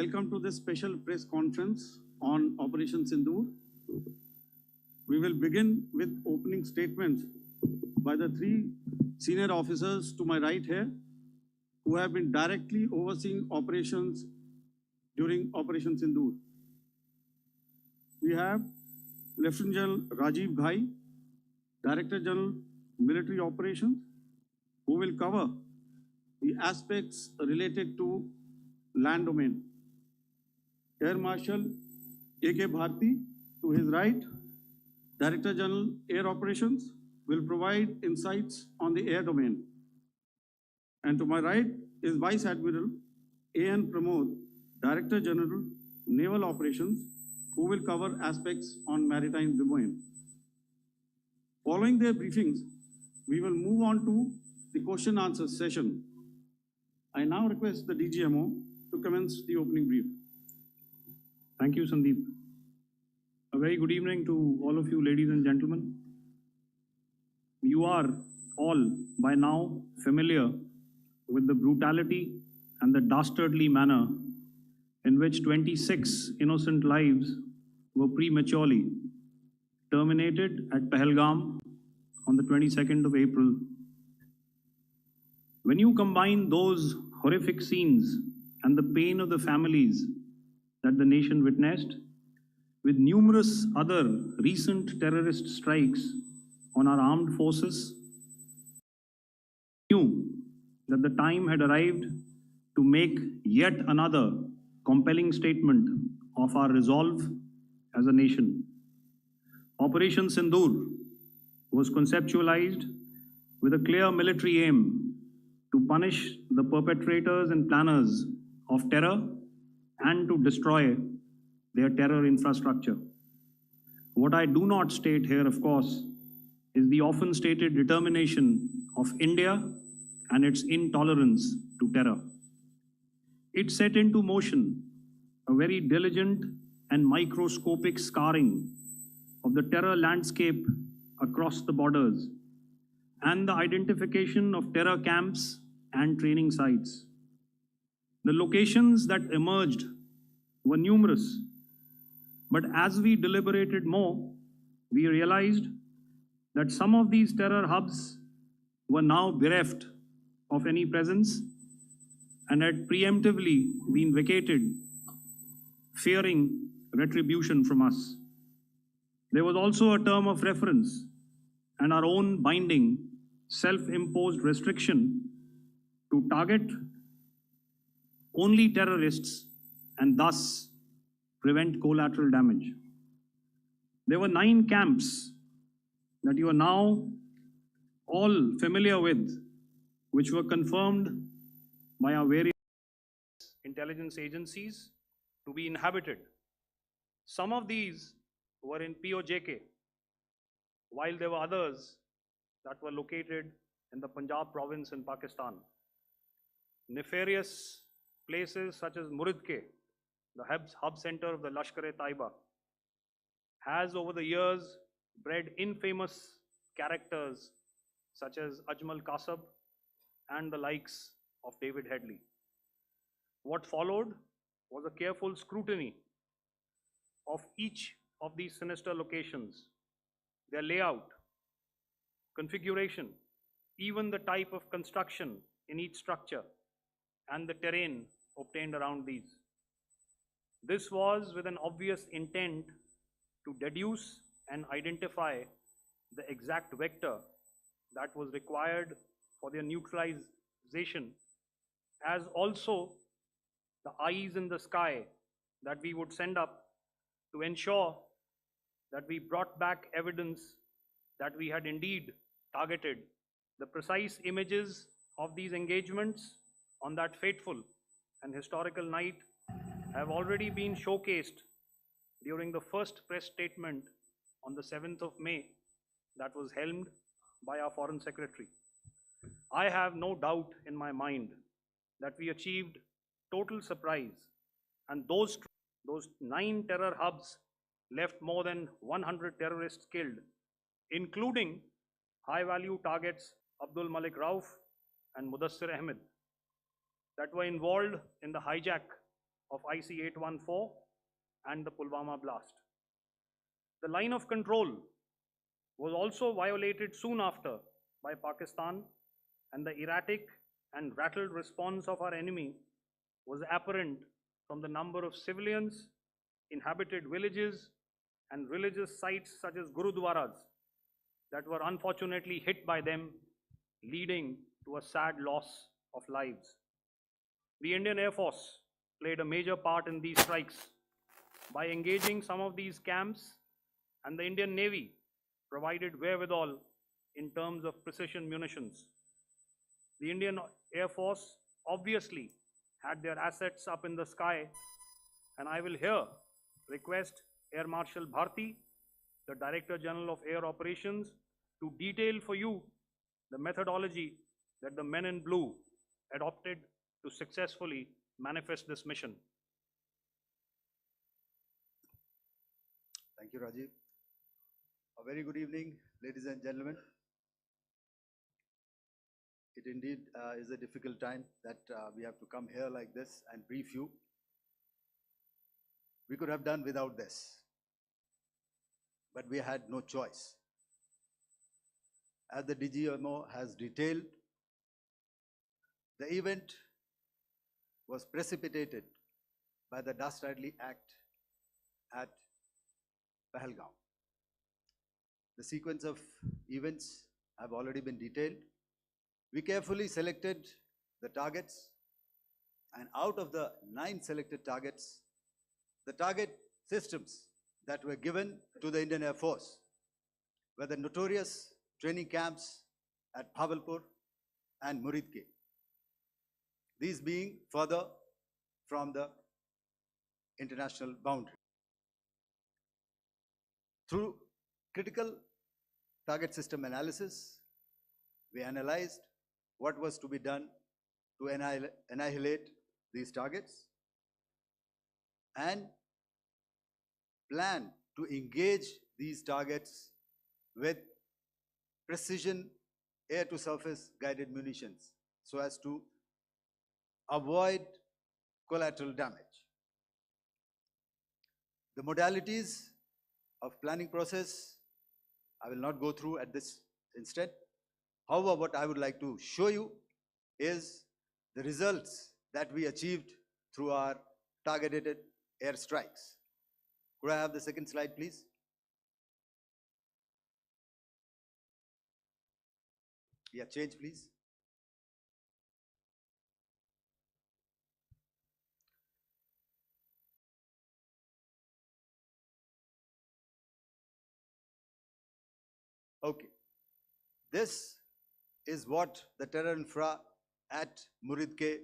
welcome to this special press conference on Operation Sindoor. We will begin with opening statements by the three senior officers to my right here, who have been directly overseeing operations during Operation Sindoor. We have Lieutenant General Rajiv Ghai, Director General Military Operations, who will cover the aspects related to land domain. Air Marshal A.K. Bharti, to his right, Director General Air Operations, will provide insights on the air domain. And to my right is Vice Admiral A.N. Pramod, Director General Naval Operations, who will cover aspects on maritime domain. Following their briefings, we will move on to the question answer session. I now request the DGMO to commence the opening brief. Thank you, Sandeep. A very good evening to all of you, ladies and gentlemen. You are all by now familiar with the brutality and the dastardly manner in which 26 innocent lives were prematurely terminated at Pahalgam on the 22nd of April. When you combine those horrific scenes and the pain of the families that the nation witnessed with numerous other recent terrorist strikes on our armed forces, knew that the time had arrived to make yet another compelling statement of our resolve as a nation. Operation Sindoor was conceptualized with a clear military aim to punish the perpetrators and planners of terror and to destroy their terror infrastructure. What I do not state here, of course, is the often stated determination of India and its intolerance to terror. It set into motion a very diligent and microscopic scarring of the terror landscape across the borders and the identification of terror camps and training sites. The locations that emerged were numerous, but as we deliberated more, we realized that some of these terror hubs were now bereft of any presence and had preemptively been vacated, fearing retribution from us. There was also a term of reference and our own binding, self-imposed restriction to target only terrorists and thus prevent collateral damage. There were 9 camps that you are now all familiar with, which were confirmed by our various intelligence agencies to be inhabited. Some of these were in POJK, while there were others that were located in the Punjab province in Pakistan. Nefarious places such as Muridke, the hub center of the Lashkar-e-Taiba, has over the years bred infamous characters such as Ajmal Kasab and the likes of David Headley. What followed was a careful scrutiny of each of these sinister locations, their layout, configuration, even the type of construction in each structure, and the terrain obtained around these. This was with an obvious intent to deduce and identify the exact vector that was required for their neutralization, as also the eyes in the sky that we would send up to ensure that we brought back evidence that we had indeed targeted. The precise images of these engagements on that fateful and historical night have already been showcased during the first press statement on the 7th of May that was helmed by our Foreign Secretary. I have no doubt in my mind that we achieved total surprise, and those 9 terror hubs left more than 100 terrorists killed, including high-value targets Abdul Malik Rauf and Mudassir Ahmed that were involved in the hijack of IC-814 and the Pulwama blast. The line of control was also violated soon after by Pakistan, and the erratic and rattled response of our enemy was apparent from the number of civilians, inhabited villages, and religious sites such as Gurudwaras that were unfortunately hit by them, leading to a sad loss of lives. The Indian Air Force played a major part in these strikes by engaging some of these camps, and the Indian Navy provided wherewithal in terms of precision munitions. The Indian Air Force obviously had their assets up in the sky, and I will here request Air Marshal Bharti, the Director General of Air Operations, to detail for you the methodology that the men in blue adopted to successfully manifest this mission. Thank you, Rajiv. A very good evening, ladies and gentlemen. It indeed is a difficult time that we have to come here like this and brief you. We could have done without this, but we had no choice. As the DGMO has detailed, the event was precipitated by the dastardly act at Pahalgam. The sequence of events have already been detailed. We carefully selected the targets, and out of the 9 selected targets, the target systems that were given to the Indian Air Force were the notorious training camps at Bhavalpur and Muridke, these being further from the international boundary. Through critical target system analysis, we analyzed what was to be done to annihilate these targets and plan to engage these targets with precision air-to-surface guided munitions so as to avoid collateral damage. The modalities of planning process I will not go through at this instant. However, what I would like to show you is the results that we achieved through our targeted airstrikes. Could I have the second slide, please? Yeah, change, please. Okay. This is what the terror infra at Muridke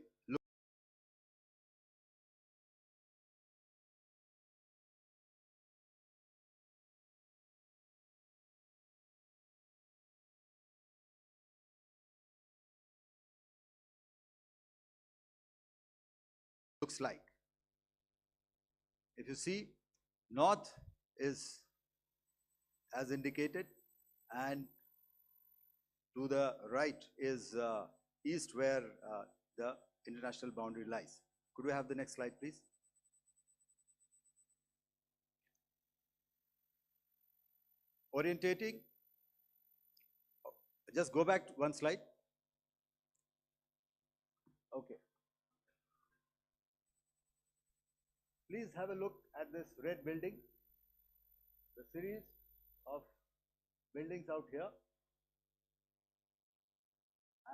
looks like. If you see, north is as indicated, and to the right is east, where the international boundary lies. Could we have the next slide, please? Orientating. Just go back one slide. Okay. Please have a look at this red building, the series of buildings out here,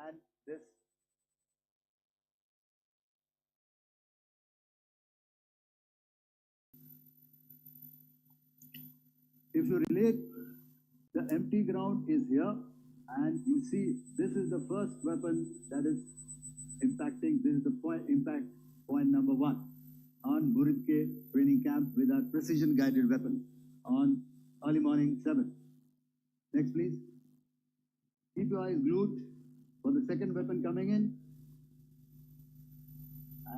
and this if you relate, the empty ground is here, and you see this is the first weapon that is impacting. This is the impact point number 1 on Muridke training camp with our precision guided weapon on early morning 7. Next, please. Keep your eyes glued for the second weapon coming in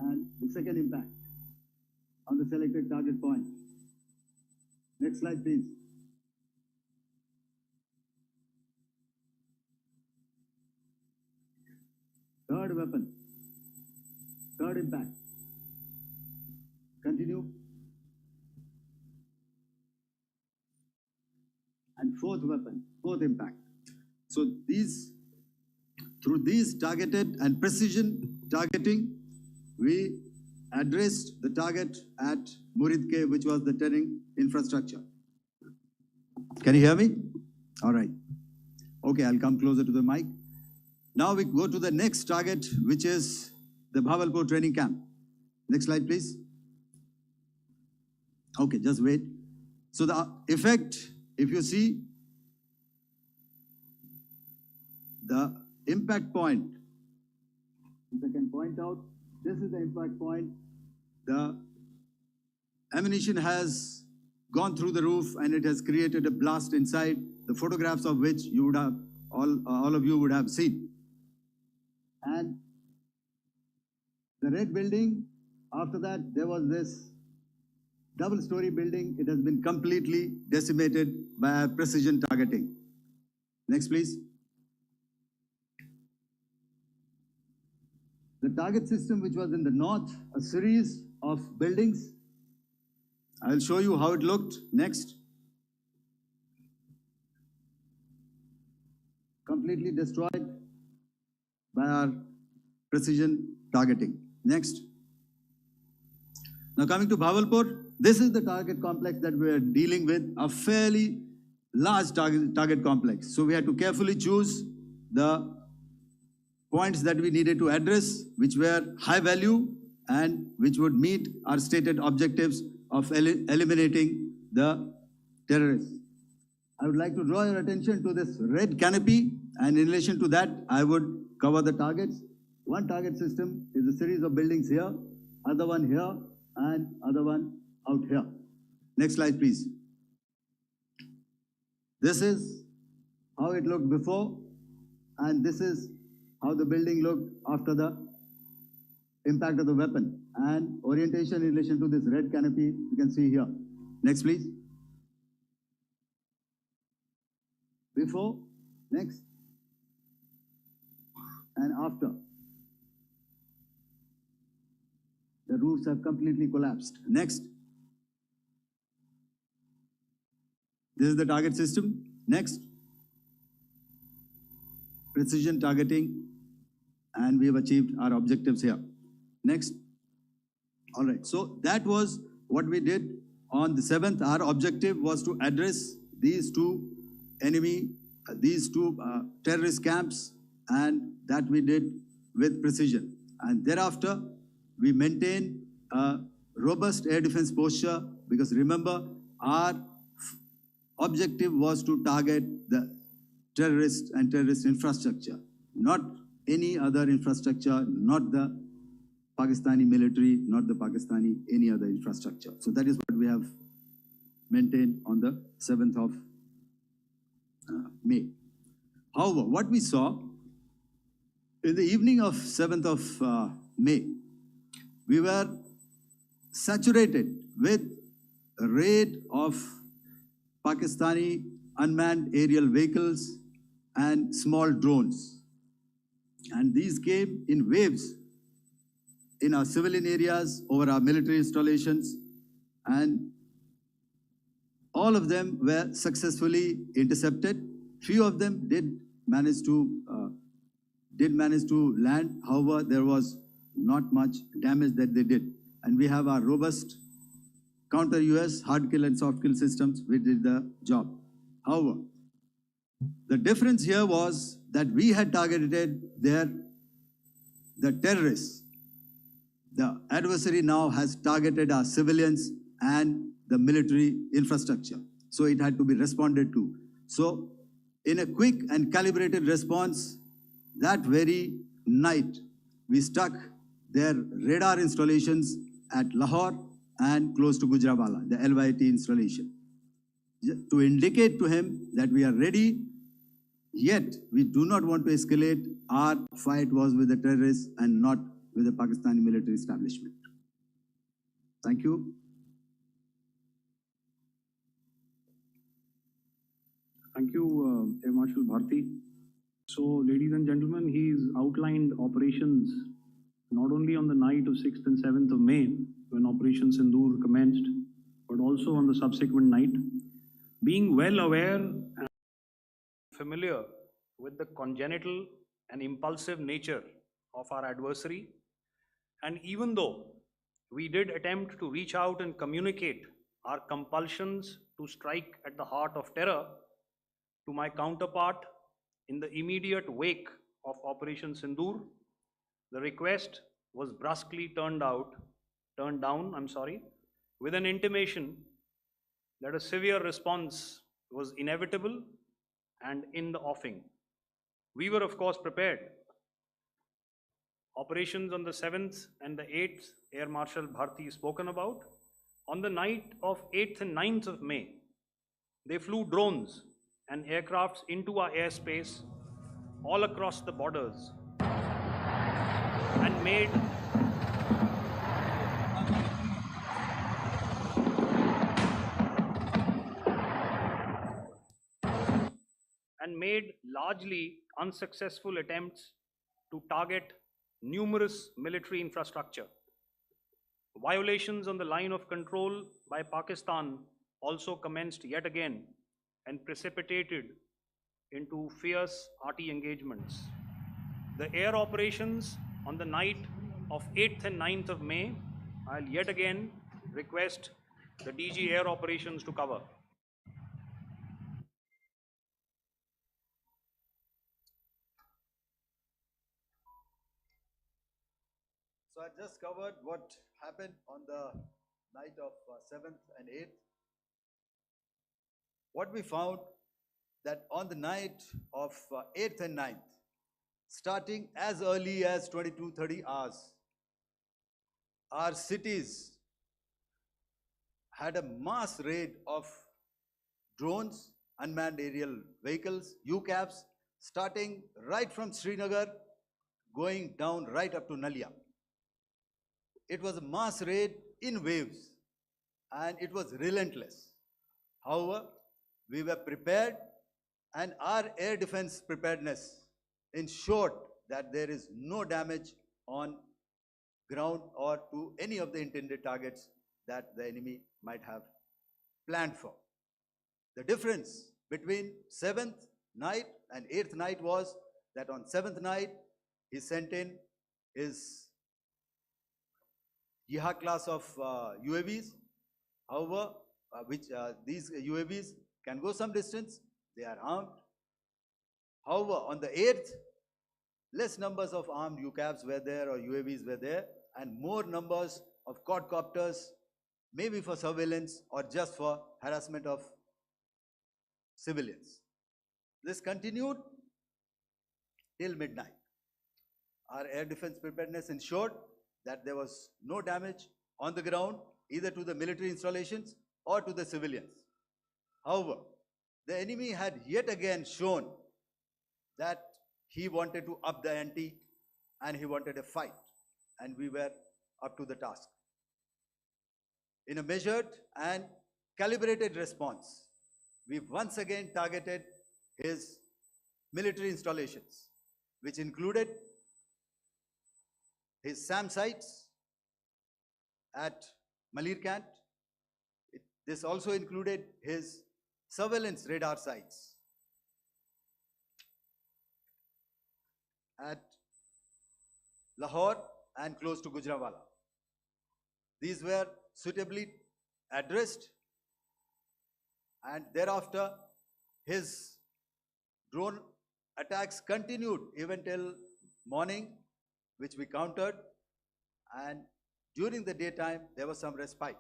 and the second impact on the selected target point. Next slide, please. Third weapon, third impact. Continue. And fourth weapon, fourth impact. So through these targeted and precision targeting, we addressed the target at Muridke, which was the turning infrastructure. Can you hear me? All right. Okay, I'll come closer to the mic. Now we go to the next target, which is the Bhavalpur training camp. Next slide, please. Okay, just wait. So the effect, if you see, the impact point, if I can point out, this is the impact point. The ammunition has gone through the roof and it has created a blast inside, the photographs of which you would have, all of you would have seen. And the red building, after that, there was this double-story building. It has been completely decimated by our precision targeting. Next, please. The target system, which was in the north, a series of buildings. I will show you how it looked. Next. Completely destroyed by our precision targeting. Next. Now coming to Bhavalpur, this is the target complex that we are dealing with, a fairly large target complex. So we had to carefully choose the points that we needed to address, which were high value and which would meet our stated objectives of eliminating the terrorists. I would like to draw your attention to this red canopy, and in relation to that, I would cover the targets. One target system is a series of buildings here, other one here, and other one out here. Next slide, please. This is how it looked before, and this is how the building looked after the impact of the weapon. And orientation in relation to this red canopy, you can see here. Next, please. Before, next, and after. The roofs have completely collapsed. Next. This is the target system. Next. Precision targeting, and we have achieved our objectives here. Next. All right, so that was what we did on the 7th. Our objective was to address these two terrorist camps, and that we did with precision. And thereafter, we maintain a robust air defense posture, because remember, our objective was to target the terrorists and terrorist infrastructure, not any other infrastructure, not the Pakistani military, not the Pakistani any other infrastructure. So that is what we have maintained on the 7th of May. However, what we saw in the evening of 7th of May, we were saturated with a raid of Pakistani unmanned aerial vehicles and small drones. And these came in waves in our civilian areas, over our military installations, and all of them were successfully intercepted. Few of them did manage to land. However, there was not much damage that they did. And we have our robust counter-US hard kill and soft kill systems which did the job. However, the difference here was that we had targeted the terrorists. The adversary now has targeted our civilians and the military infrastructure. So it had to be responded to. So in a quick and calibrated response, that very night, we struck their radar installations at Lahore and close to Gujranwala, the LYT installation, to indicate to him that we are ready, yet we do not want to escalate. Our fight was with the terrorists and not with the Pakistani military establishment. Thank you. Thank you, Air Marshal Bharti. So, ladies and gentlemen, he's outlined operations not only on the night of 6th and 7th of May, when Operation Sindoor commenced, but also on the subsequent night, being well aware and familiar with the congenital and impulsive nature of our adversary. And even though we did attempt to reach out and communicate our compulsions to strike at the heart of terror to my counterpart in the immediate wake of Operation Sindoor, the request was brusquely turned down, with an intimation that a severe response was inevitable and in the offing. We were, of course, prepared. Operations on the 7th and the 8th, Air Marshal Bharti spoken about. On the night of 8th and 9th of May, they flew drones and aircrafts into our airspace all across the borders and made largely unsuccessful attempts to target numerous military infrastructure. Violations on the line of control by Pakistan also commenced yet again and precipitated into fierce arty engagements. The air operations on the night of 8th and 9th of May, I'll yet again request the DG Air Operations to cover. So I just covered what happened on the night of 7th and 8th. What we found that on the night of 8th and 9th, starting as early as 22:30 hours, our cities had a mass raid of drones, unmanned aerial vehicles, UCAVs, starting right from Srinagar, going down right up to Nalia. It was a mass raid in waves and it was relentless. However, we were prepared and our air defense preparedness ensured that there is no damage on ground or to any of the intended targets that the enemy might have planned for. The difference between 7th night and 8th night was that on 7th night, he sent in his Yeha class of UAVs. However, these UAVs can go some distance, they are armed. However, on the 8th, less numbers of armed UCAVs were there or UAVs were there, and more numbers of quadcopters, maybe for surveillance or just for harassment of civilians. This continued till midnight. Our air defense preparedness ensured that there was no damage on the ground, either to the military installations or to the civilians. However, the enemy had yet again shown that he wanted to up the ante and he wanted a fight, and we were up to the task. In a measured and calibrated response, we once again targeted his military installations, which included his SAM sites at Malirkant. This also included his surveillance radar sites at Lahore and close to Gujranwala. These were suitably addressed, and thereafter his drone attacks continued even till morning, which we countered, and during the daytime there was some respite.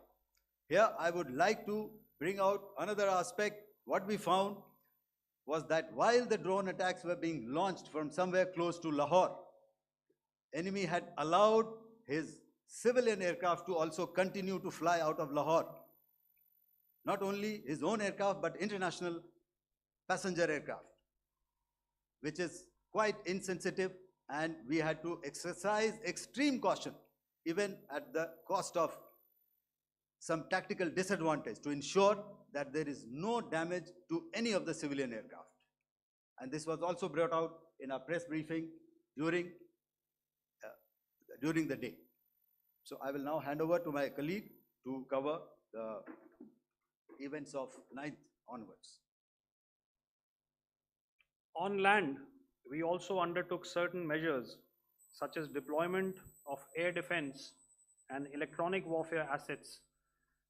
Here I would like to bring out another aspect. What we found was that while the drone attacks were being launched from somewhere close to Lahore, enemy had allowed his civilian aircraft to also continue to fly out of Lahore. Not only his own aircraft, but international passenger aircraft, which is quite insensitive, and we had to exercise extreme caution, even at the cost of some tactical disadvantage, to ensure that there is no damage to any of the civilian aircraft. And this was also brought out in our press briefing during the day. So I will now hand over to my colleague to cover the events of 9th onwards. On land, we also undertook certain measures such as deployment of air defense and electronic warfare assets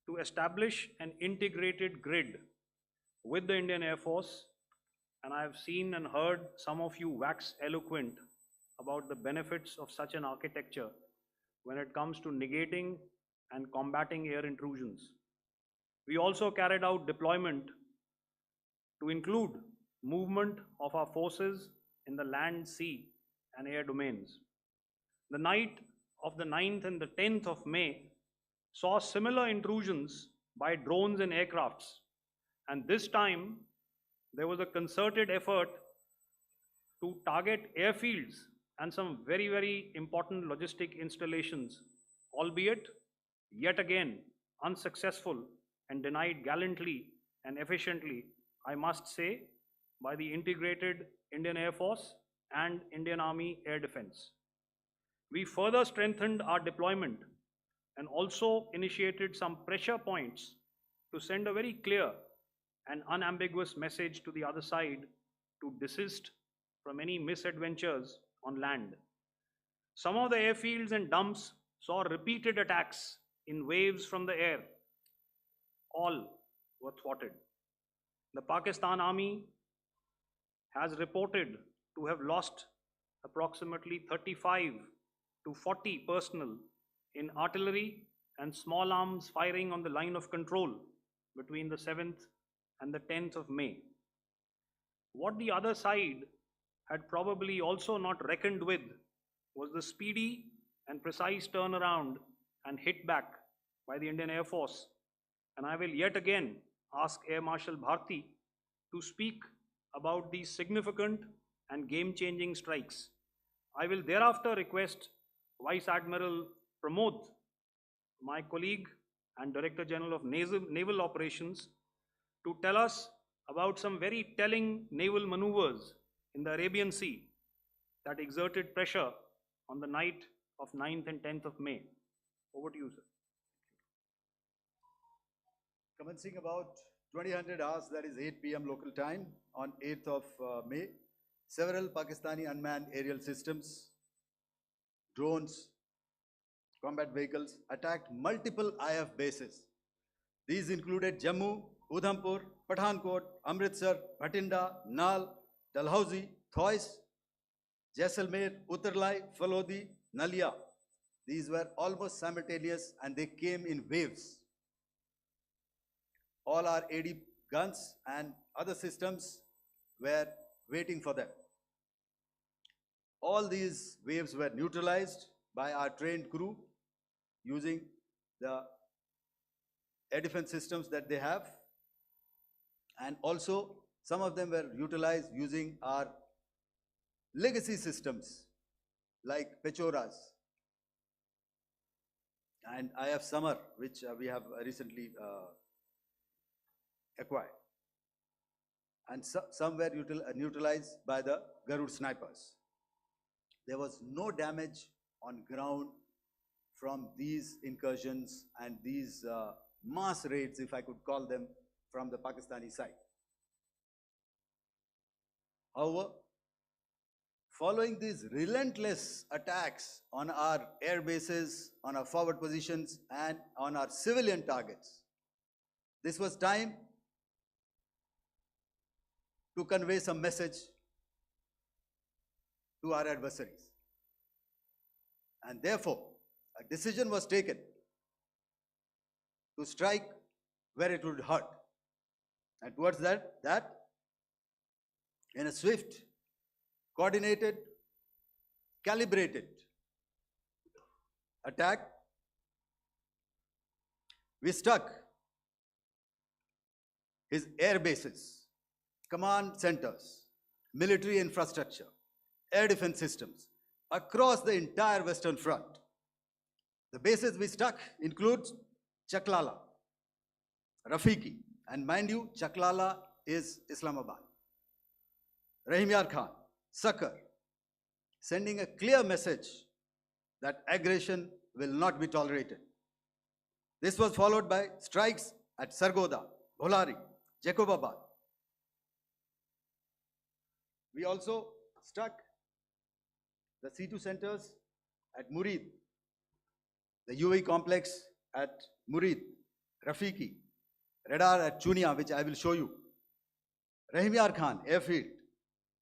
to establish an integrated grid with the Indian Air Force, and I have seen and heard some of you wax eloquent about the benefits of such an architecture when it comes to negating and combating air intrusions. We also carried out deployment to include movement of our forces in the land, sea, and air domains. The night of the 9th and the 10th of May saw similar intrusions by drones and aircrafts, and this time there was a concerted effort to target airfields and some very, very important logistic installations, albeit yet again unsuccessful and denied gallantly and efficiently, I must say, by the integrated Indian Air Force and Indian Army Air Defense. We further strengthened our deployment and also initiated some pressure points to send a very clear and unambiguous message to the other side to desist from any misadventures on land. Some of the airfields and dumps saw repeated attacks in waves from the air. All were thwarted. The Pakistan Army has reported to have lost approximately 35 to 40 personnel in artillery and small arms firing on the line of control between the 7th and the 10th of May. What the other side had probably also not reckoned with was the speedy and precise turnaround and hit back by the Indian Air Force. And I will yet again ask Air Marshal Bharti to speak about these significant and game-changing strikes. I will thereafter request Vice Admiral Pramod, my colleague and Director General of Naval Operations, to tell us about some very telling naval maneuvers in the Arabian Sea that exerted pressure on the night of 9th and 10th of May. Over to you, sir. Commencing about 2000 hours, that is 8 p.m. local time, on 8th of May, several Pakistani unmanned aerial systems, drones, combat vehicles attacked multiple IF bases. These included Jammu, Udhampur, Pathankot, Amritsar, Bhatinda, Nal, Dalhousie, Thois, Jaisalmer, Uttarlai, Falodi, Nalia. These were almost simultaneous and they came in waves. All our AD guns and other systems were waiting for them. All these waves were neutralized by our trained crew using the air defense systems that they have, and also some of them were utilized using our legacy systems like Pechoras and IF Summer, which we have recently acquired. And some were neutralized by the Garud snipers. There was no damage on ground from these incursions and these mass raids, if I could call them, from the Pakistani side. However, following these relentless attacks on our air bases, on our forward positions, and on our civilian targets, this was time to convey some message to our adversaries. And therefore, a decision was taken to strike where it would hurt. And towards that in a swift, coordinated, calibrated attack, we struck his air bases, command centers, military infrastructure, air defense systems across the entire Western Front. The bases we struck include Chaklala, Rafiki, and mind you, Chaklala is Islamabad, Rahim Yar Khan, Sakar, sending a clear message that aggression will not be tolerated. This was followed by strikes at Sargodha, Bholari, Jacobabad. We also struck the C2 centers at Murid, the UAE complex at Murid, Rafiki, radar at Chunia, which I will show you, Rahimyar Khan airfield,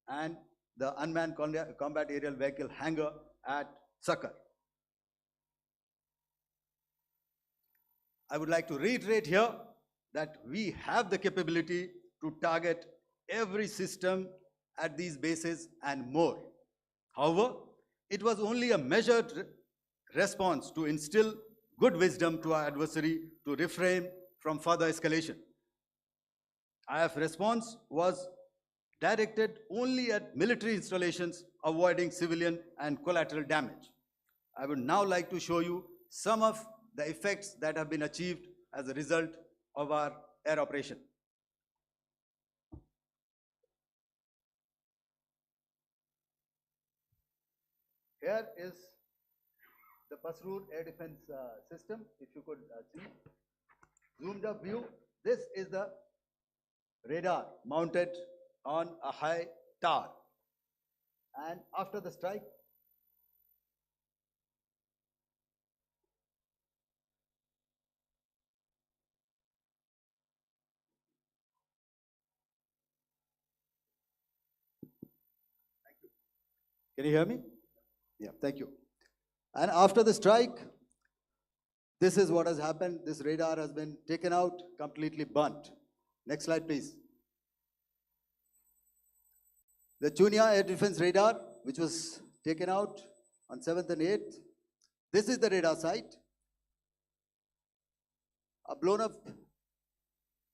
and the unmanned combat aerial vehicle hangar at Sakar. I would like to reiterate here that we have the capability to target every system at these bases and more. However, it was only a measured response to instill good wisdom to our adversary to refrain from further escalation. IF response was directed only at military installations, avoiding civilian and collateral damage. I would now like to show you some of the effects that have been achieved as a result of our air operation. Here is the Pasrur air defense system, if you could see. Zoomed up view, this is the radar mounted on a high tower. And after the strike, can you hear me? Yeah, thank you. And after the strike, this is what has happened. This radar has been taken out, completely burnt. Next slide, please. The Chunia air defense radar, which was taken out on 7th and 8th. This is the radar site. A blown up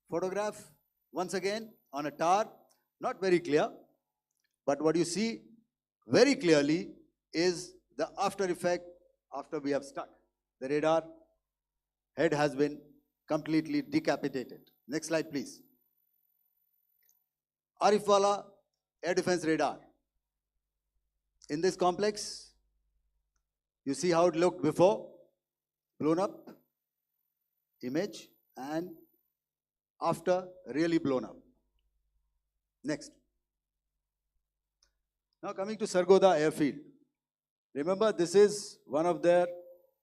photograph, once again, on a tower. Not very clear, but what you see very clearly is the after effect after we have stuck. The radar head has been completely decapitated. Next slide, please. Arifwala air defense radar. In this complex, you see how it looked before, blown up image, and after really blown up. Next. Now coming to Sargodha airfield. Remember, this is one of their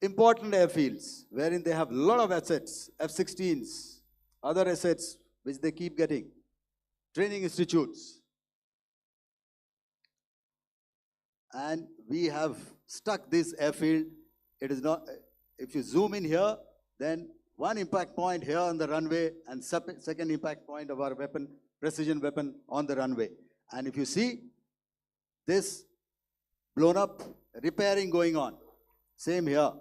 important airfields wherein they have a lot of assets, F-16s, other assets which they keep getting, training institutes. And we have stuck this airfield. It is not, if you zoom in here, then one impact point here on the runway and second impact point of our weapon, precision weapon on the runway. And if you see this blown up, repairing going on. Same here.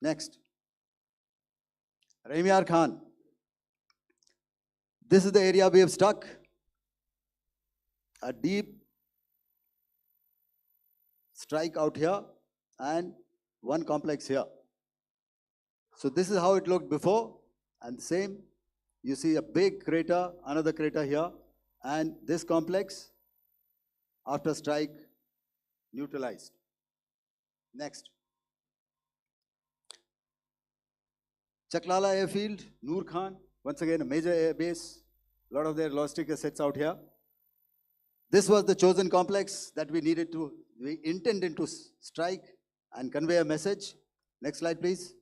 Next. Rahimyar Khan. This is the area we have stuck. A deep strike out here and one complex here. So this is how it looked before, and same. You see a big crater, another crater here, and this complex after strike neutralized. Next. Chaklala airfield, Noor Khan, once again a major air base, a lot of their logistic assets out here. This was the chosen complex that we intended to strike and convey a message. Next slide, please.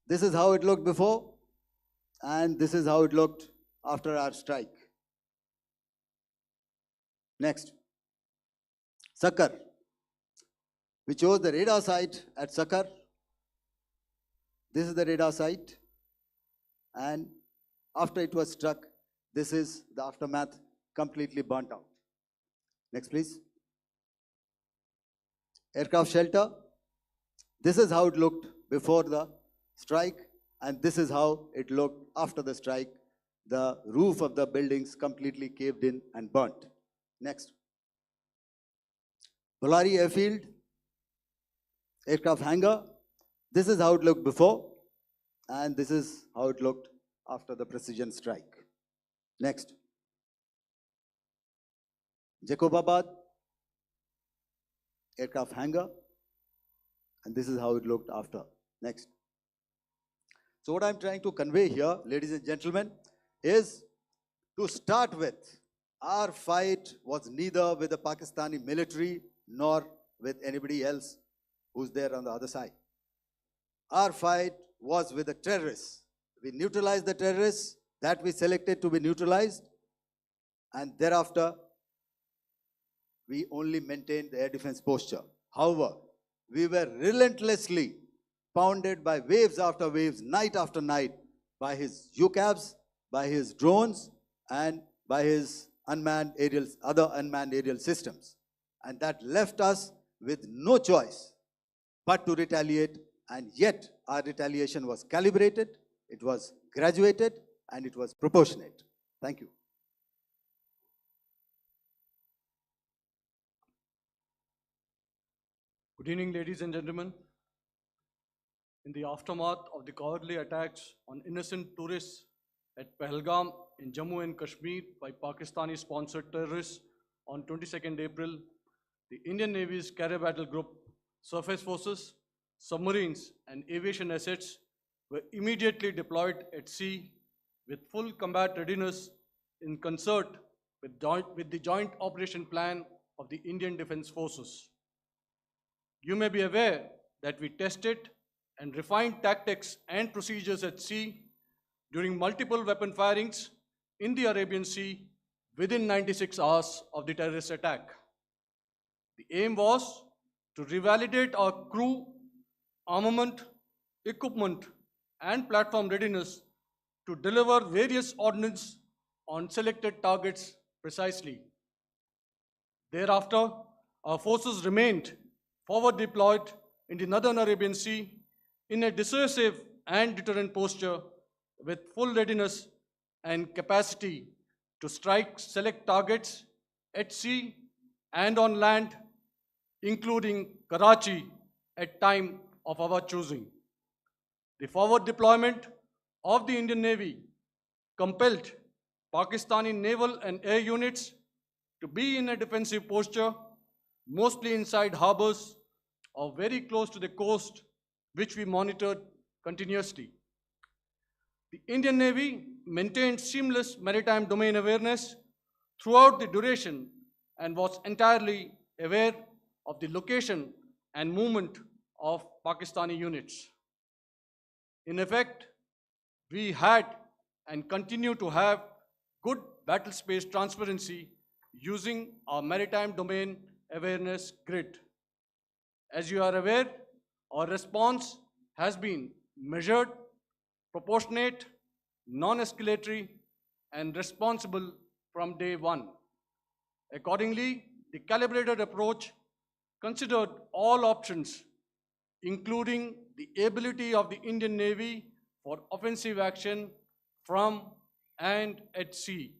This is how it looked before, and this is how it looked after our strike. Next. Sakar. We chose the radar site at Sakar. This is the radar site. And after it was struck, this is the aftermath, completely burnt out. Next, please. Aircraft shelter. This is how it looked before the strike, and this is how it looked after the strike. The roof of the buildings completely caved in and burnt. Next. Bholari airfield, aircraft hangar. This is how it looked before, and this is how it looked after the precision strike. Next. Jacobabad, aircraft hangar. And this is how it looked after. Next. So what I'm trying to convey here, ladies and gentlemen, is to start with, our fight was neither with the Pakistani military nor with anybody else who's there on the other side. Our fight was with the terrorists. We neutralized the terrorists that we selected to be neutralized, and thereafter, we only maintained the air defense posture. However, we were relentlessly pounded by waves after waves, night after night, by his UCAVs, by his drones, and by his other unmanned aerial systems. And that left us with no choice but to retaliate, and yet our retaliation was calibrated, it was graduated, and it was proportionate. Thank you. Good evening, ladies and gentlemen. In the aftermath of the cowardly attacks on innocent tourists at Pahalgam in Jammu and Kashmir by Pakistani-sponsored terrorists on 22nd April, the Indian Navy's Carrier Battle Group, surface forces, submarines, and aviation assets were immediately deployed at sea with full combat readiness in concert with the Joint Operation Plan of the Indian Defence Forces. You may be aware that we tested and refined tactics and procedures at sea during multiple weapon firings in the Arabian Sea within 96 hours of the terrorist attack. The aim was to revalidate our crew, armament, equipment, and platform readiness to deliver various ordnance on selected targets precisely. Thereafter, our forces remained forward deployed in the Northern Arabian Sea in a dissuasive and deterrent posture with full readiness and capacity to strike select targets at sea and on land, including Karachi at time of our choosing. The forward deployment of the Indian Navy compelled Pakistani naval and air units to be in a defensive posture, mostly inside harbors or very close to the coast, which we monitored continuously. The Indian Navy maintained seamless maritime domain awareness throughout the duration and was entirely aware of the location and movement of Pakistani units. In effect, we had and continue to have good battle space transparency using our maritime domain awareness grid. As you are aware, our response has been measured, proportionate, non-escalatory, and responsible from day one. Accordingly, the calibrated approach considered all options, including the ability of the Indian Navy for offensive action from and at sea.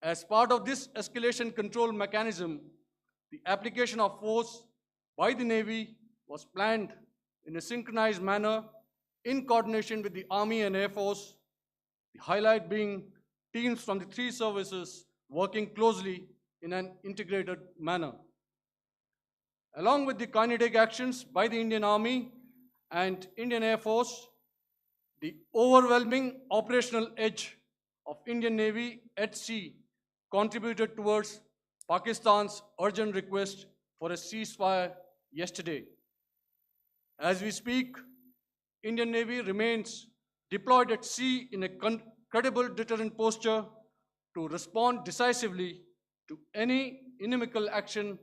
As part of this escalation control mechanism, the application of force by the Navy was planned in a synchronized manner in coordination with the Army and Air Force, the highlight being teams from the three services working closely in an integrated manner. Along with the kinetic actions by the Indian Army and Indian Air Force, the overwhelming operational edge of Indian Navy at sea contributed towards Pakistan's urgent request for a ceasefire yesterday. As we speak, Indian Navy remains deployed at sea in a credible deterrent posture to respond decisively to any inimical action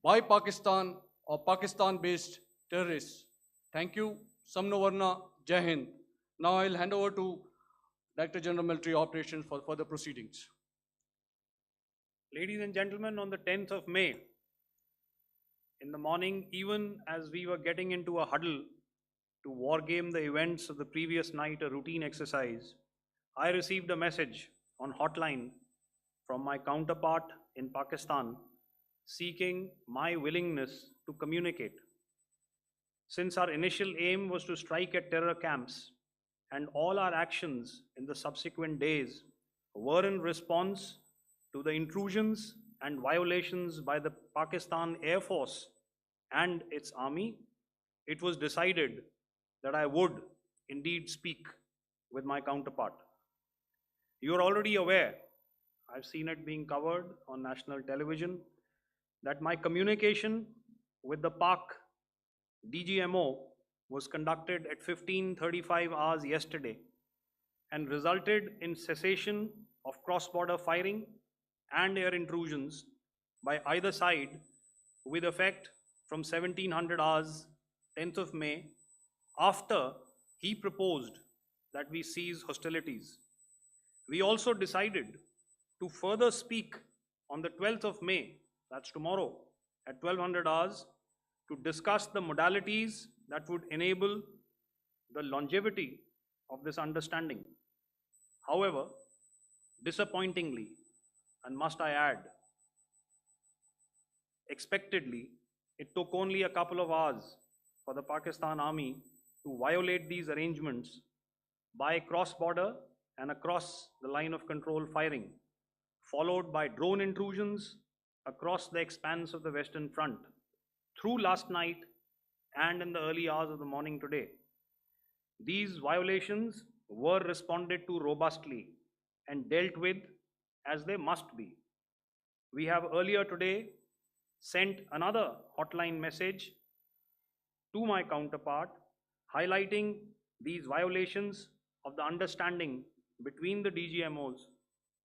by Pakistan or Pakistan-based terrorists. Thank you. Samno Varna, Jai Hind. Now I'll hand over to Director General Military Operations for further proceedings. Ladies and gentlemen, on the 10th of May, in the morning, even as we were getting into a huddle to wargame the events of the previous night, a routine exercise, I received a message on hotline from my counterpart in Pakistan seeking my willingness to communicate. Since our initial aim was to strike at terror camps, and all our actions in the subsequent days were in response to the intrusions and violations by the Pakistan Air Force and its army, it was decided that I would indeed speak with my counterpart. You are already aware, I've seen it being covered on national television, that my communication with the Pak DGMO was conducted at 15:35 hours yesterday and resulted in cessation of cross-border firing and air intrusions by either side with effect from 1700 hours 10th of May, after he proposed that we cease hostilities. We also decided to further speak on the 12th of May, that's tomorrow, at 1200 hours, to discuss the modalities that would enable the longevity of this understanding. However, disappointingly, and must I add, expectedly, it took only a couple of hours for the Pakistan Army to violate these arrangements by cross-border and across the line of control firing, followed by drone intrusions across the expanse of the Western Front through last night and in the early hours of the morning today. These violations were responded to robustly and dealt with as they must be. We have earlier today sent another hotline message to my counterpart highlighting these violations of the understanding between the DGMOs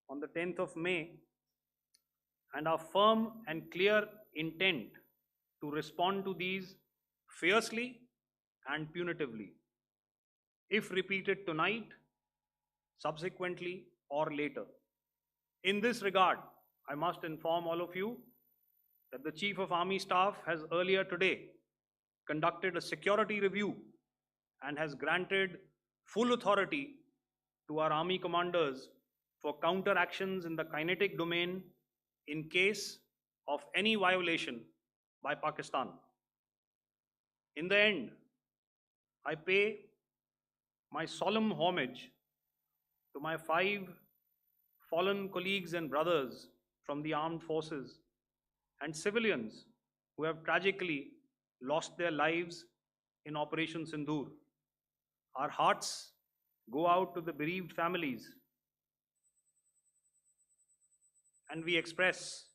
on the 10th of May and our firm and clear intent to respond to these fiercely and punitively, if repeated tonight, subsequently, or later. In this regard, I must inform all of you that the Chief of Army Staff has earlier today conducted a security review and has granted full authority to our Army commanders for counter actions in the kinetic domain in case of any violation by Pakistan. In the end, I pay my solemn homage to my 5 fallen colleagues and brothers from the armed forces and civilians who have tragically lost their lives in Operation Sindoor. Our hearts go out to the bereaved families, and we express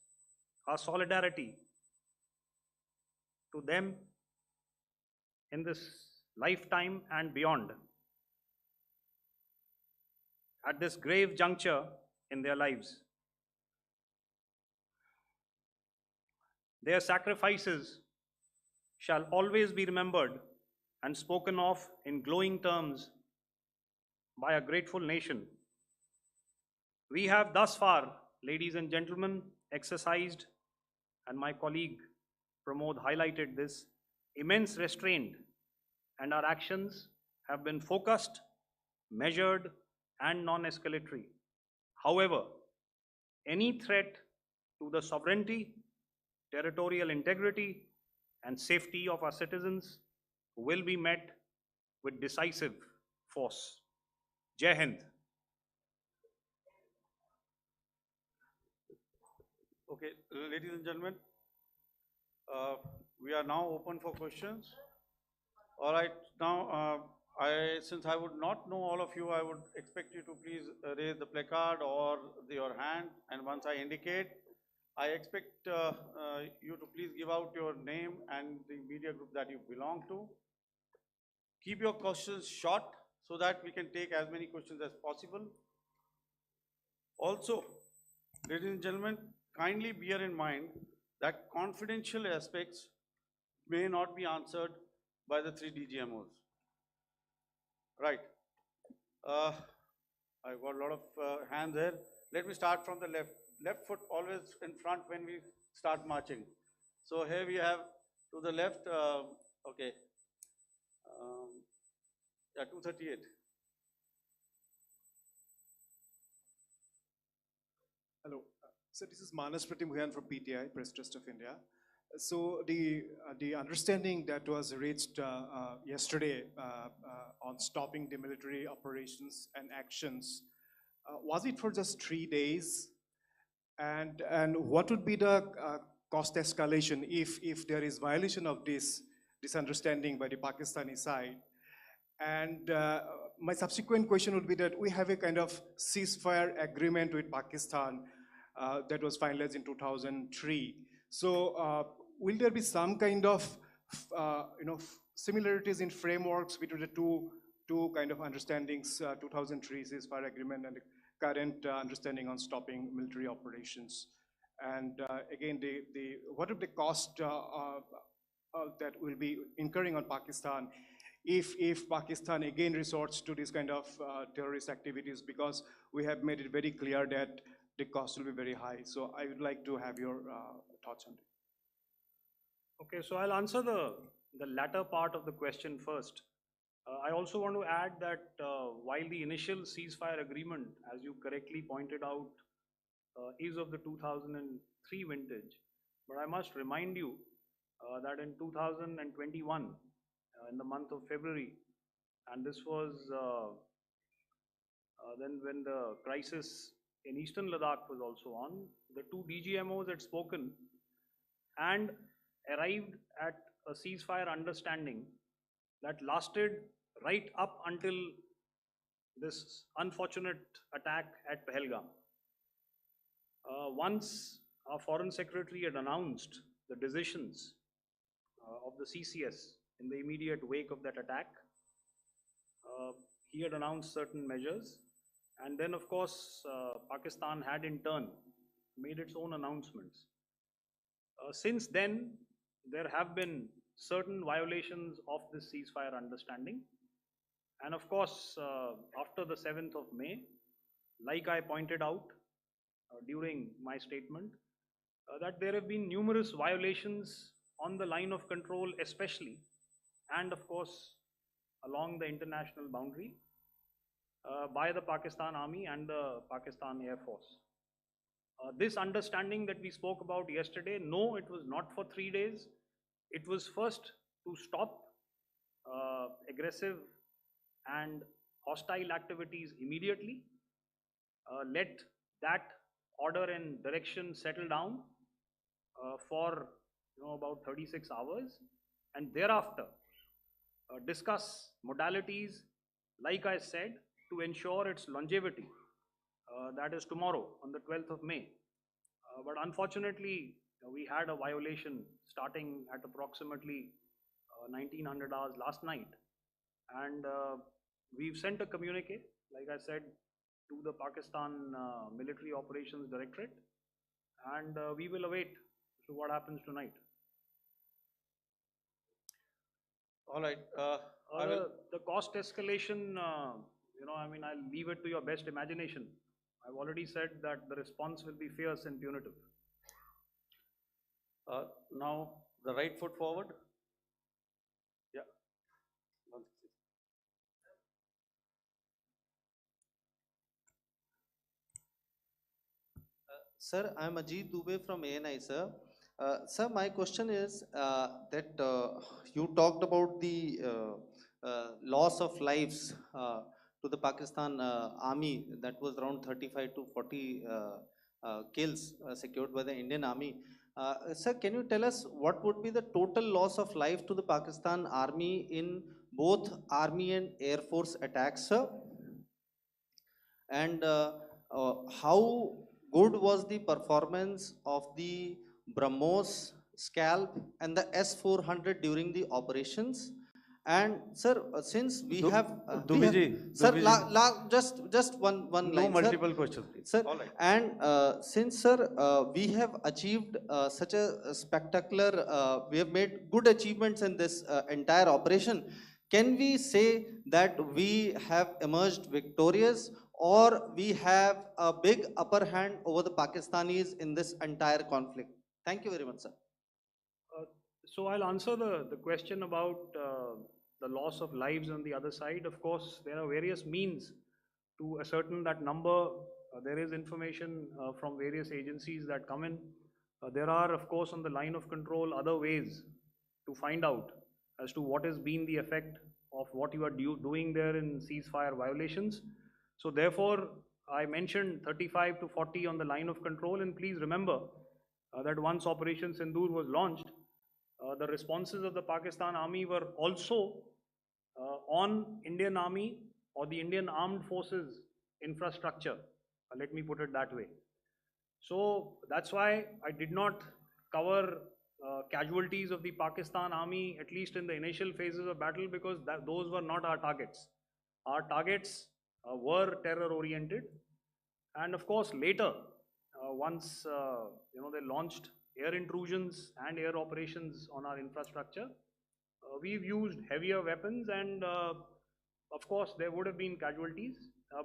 our solidarity to them in this lifetime and beyond, at this grave juncture in their lives. Their sacrifices shall always be remembered and spoken of in glowing terms by a grateful nation. We have thus far, ladies and gentlemen, exercised, and my colleague Pramod highlighted this, immense restraint, and our actions have been focused, measured, and non-escalatory. However, any threat to the sovereignty, territorial integrity, and safety of our citizens will be met with decisive force. Jai Hind. Okay, ladies and gentlemen, we are now open for questions. All right, now since I would not know all of you, I would expect you to please raise the placard or your hand, and once I indicate, I expect you to please give out your name and the media group that you belong to. Keep your questions short so that we can take as many questions as possible. Also, ladies and gentlemen, kindly bear in mind that confidential aspects may not be answered by the 3 DGMOs. Right. I've got a lot of hands there. Let me start from the left. Left foot always in front when we start marching. So here we have to the left, okay, yeah, 238. Hello. So this is Manas Pratimhuyan from PTI, Press Trust of India. So the understanding that was reached yesterday on stopping demilitary operations and actions, was it for just 3 days? And what would be the cost escalation if there is violation of this misunderstanding by the Pakistani side. And my subsequent question would be that we have a kind of ceasefire agreement with Pakistan that was finalized in 2003. So will there be some kind of similarities in frameworks between the two kind of understandings, 2003 ceasefire agreement and the current understanding on stopping military operations? And again, what are the cost that will be incurring on Pakistan if Pakistan again resorts to this kind of terrorist activities, because we have made it very clear that the cost will be very high. So I would like to have your thoughts on it. Okay, so I'll answer the latter part of the question first. I also want to add that while the initial ceasefire agreement, as you correctly pointed out, is of the 2003 vintage, but I must remind you that in 2021, in the month of February, and this was then when the crisis in Eastern Ladakh was also on, the two DGMOs had spoken and arrived at a ceasefire understanding that lasted right up until this unfortunate attack at Pahalgam. Once our Foreign Secretary had announced the decisions of the CCS in the immediate wake of that attack, he had announced certain measures, and then of course Pakistan had in turn made its own announcements. Since then, there have been certain violations of this ceasefire understanding, and of course after the 7th of May, like I pointed out during my statement, that there have been numerous violations on the line of control especially, and of course along the international boundary by the Pakistan Army and the Pakistan Air Force. This understanding that we spoke about yesterday, no, it was not for 3 days. It was first to stop aggressive and hostile activities immediately, let that order and direction settle down for about 36 hours, and thereafter discuss modalities, like I said, to ensure its longevity. That is tomorrow on the 12th of May. But unfortunately, we had a violation starting at approximately 1900 hours last night, and we've sent a communique, like I said, to the Pakistan Military Operations Directorate, and we will await what happens tonight. All right. The cost escalation, I mean, I'll leave it to your best imagination. I've already said that the response will be fierce and punitive. Now, the right foot forward. Yeah. Sir, I'm Ajit Dubey from ANI, sir. Sir, my question is that you talked about the loss of lives to the Pakistan army, that was around 35 to 40 kills secured by the Indian army. Sir, can you tell us what would be the total loss of life to the Pakistan army in both army and air force attacks, sir? And how good was the performance of the BrahMos, Scalp and the S-400 during the operations? And sir, since we have sir, just one no line, multiple sir. questions, please. Sir, all right. and since sir, we have achieved such a spectacular, we have made good achievements in this entire operation. Can we say that we have emerged victorious, or we have a big upper hand over the Pakistanis in this entire conflict? Thank you very much, sir. So I'll answer the question about the loss of lives on the other side. Of course, there are various means to ascertain that number. There is information from various agencies that come in. There are, of course, on the line of control, other ways to find out as to what has been the effect of what you are doing there in ceasefire violations. So therefore, I mentioned 35 to 40 on the line of control, and please remember that once Operation Sindoor was launched, The responses of the Pakistan Army were also on Indian Army or the Indian Armed Forces infrastructure. Let me put it that way. So that's why I did not cover casualties of the Pakistan Army, at least in the initial phases of battle, because those were not our targets. Our targets were terror oriented. And of course, later, once they launched air intrusions and air operations on our infrastructure, we've used heavier weapons, and of course, there would have been casualties,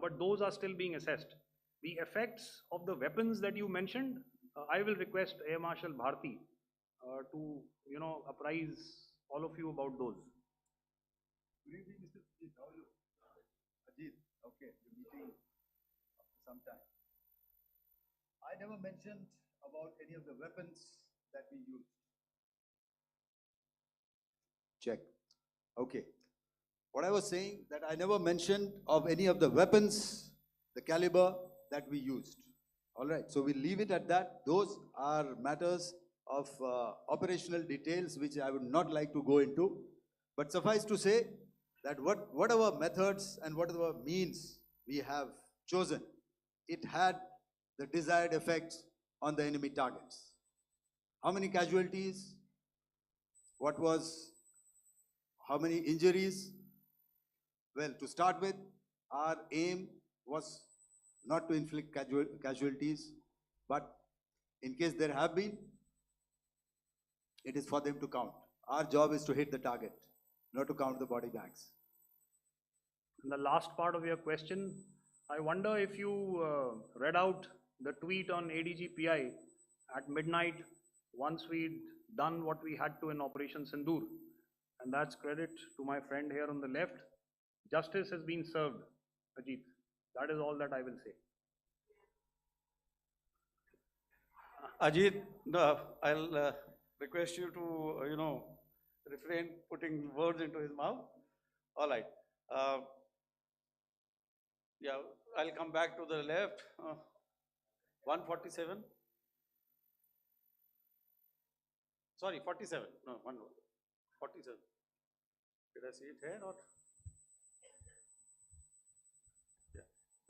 but those are still being assessed. The effects of the weapons that you mentioned, I will request Air Marshal Bharti to apprise all of you about those. Good evening, Mr. Ajit. How are you? Ajit, okay, you're meeting after some time. I never mentioned about any of the weapons that we used. Check. Okay. What I was saying, that I never mentioned of any of the weapons, the caliber that we used. All right, so we'll leave it at that. Those are matters of operational details which I would not like to go into. But suffice to say that whatever methods and whatever means we have chosen, it had the desired effects on the enemy targets. How many casualties? How many injuries? Well, to start with, our aim was not to inflict casualties, but in case there have been, it is for them to count. Our job is to hit the target, not to count the body bags. And the last part of your question, I wonder if you read out the tweet on ADGPI at midnight once we'd done what we had to in Operation Sindoor. And that's credit to my friend here on the left. Justice has been served, Ajit. That is all that I will say. Ajit, I'll request you to, refrain putting words into his mouth. All right. Yeah, I'll come back to the left. 147. Sorry, 47. No, 47. Did I see it here or? Yeah.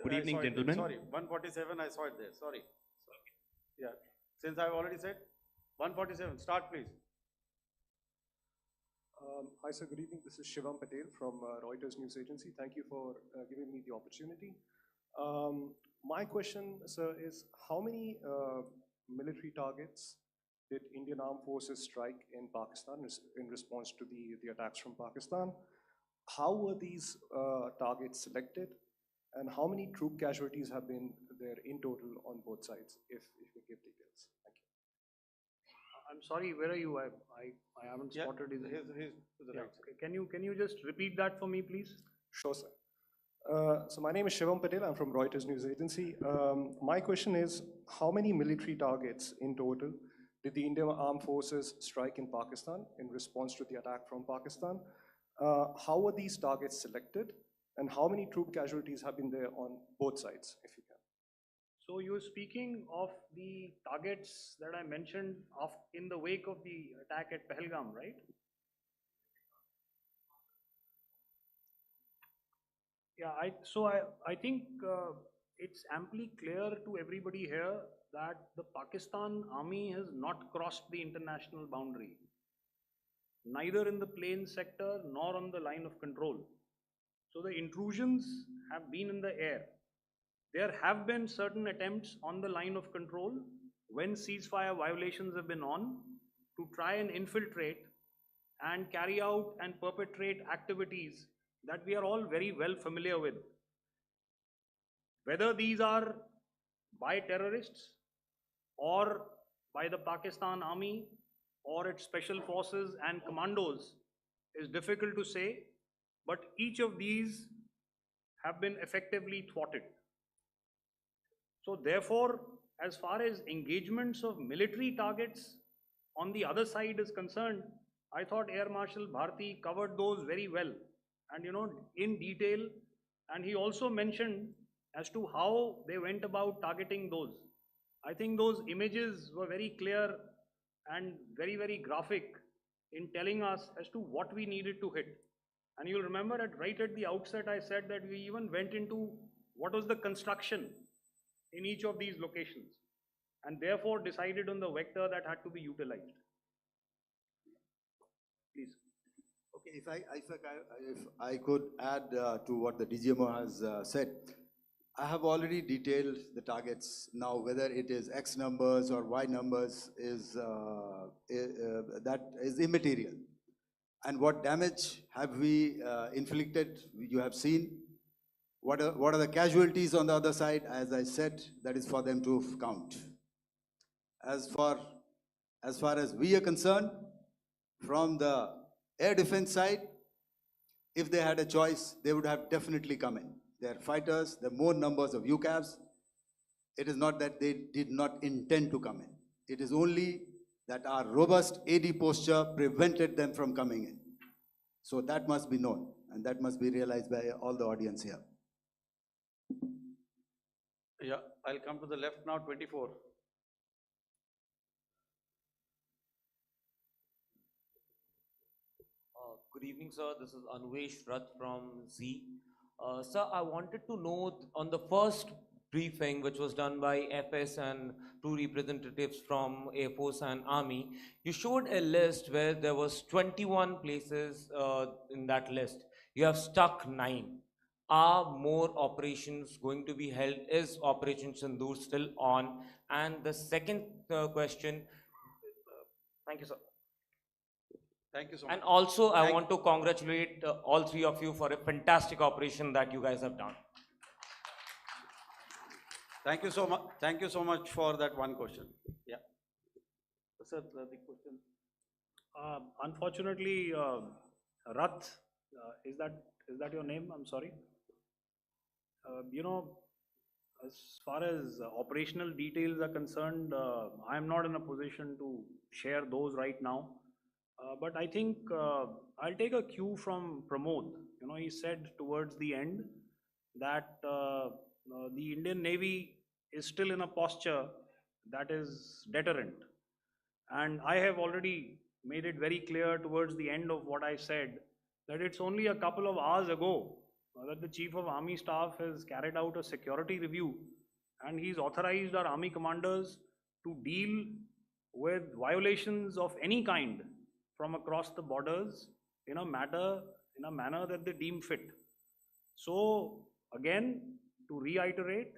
Good evening, gentlemen. Sorry, 147. I saw it there. Sorry. Yeah. Since I've already said 147. Start, please. Hi, sir. Good evening. This is Shivam Patel from Reuters News Agency. Thank you for giving me the opportunity. My question, sir, is how many military targets did Indian Armed Forces strike in Pakistan in response to the attacks from Pakistan? How were these targets selected? And how many troop casualties have been there in total on both sides, if you give details? Thank you. I'm sorry, where are you? I haven't spotted his. He's to the right. Okay. Can you just repeat that for me, please? Sure, sir. So my name is Shivam Patel. I'm from Reuters News Agency. My question is, how many military targets in total did the Indian Armed Forces strike in Pakistan in response to the attack from Pakistan? How were these targets selected? And how many troop casualties have been there on both sides, if you can? So you're speaking of the targets that I mentioned in the wake of the attack at Pahalgam, right? Yeah, I think it's amply clear to everybody here that the Pakistan Army has not crossed the international boundary, neither in the plain sector nor on the line of control. So the intrusions have been in the air. There have been certain attempts on the line of control when ceasefire violations have been on to try and infiltrate and carry out and perpetrate activities that we are all very well familiar with. Whether these are by terrorists or by the Pakistan Army or its special forces and commandos is difficult to say, but each of these have been effectively thwarted. So therefore, as far as engagements of military targets on the other side is concerned, I thought Air Marshal Bharti covered those very well and in detail, and he also mentioned as to how they went about targeting those. I think those images were very clear and very, very graphic in telling us as to what we needed to hit. And you'll remember right at the outset, I said that we even went into what was the construction in each of these locations, and therefore decided on the vector that had to be utilized. Please. Okay, if I could add to what the DGMO has said, I have already detailed the targets. Now, whether it is X numbers or Y numbers is that is immaterial. And what damage have we inflicted? You have seen. What are the casualties on the other side? As I said, that is for them to count. As far as we are concerned, from the air defense side, if they had a choice, they would have definitely come in. They are fighters, there are more numbers of UCAVs. It is not that they did not intend to come in. It is only that our robust AD posture prevented them from coming in. So that must be known, and that must be realized by all the audience here. Yeah, I'll come to the left now, 24. Good evening, sir. This is Anvesh Rath from Z. Sir, I wanted to know on the first briefing, which was done by FS and two representatives from Air Force and Army, you showed a list where there was 21 places in that list. You have stuck 9. Are more operations going to be held? Is Operation Sindoor still on? And the second question, thank you, sir. Thank you so much. And also, I want to congratulate all three of you for a fantastic operation that you guys have done. Thank you so much. Thank you so much for that one question. Yeah. Sir, the question. Unfortunately, Rath, is that your name? I'm sorry. You know, as far as operational details are concerned, I am not in a position to share those right now. But I think I'll take a cue from Pramod. You know, he said towards the end that the Indian Navy is still in a posture that is deterrent. And I have already made it very clear towards the end of what I said that it's only a couple of hours ago that the Chief of Army Staff has carried out a security review, and he's authorized our Army commanders to deal with violations of any kind from across the borders in a manner that they deem fit. So again, to reiterate,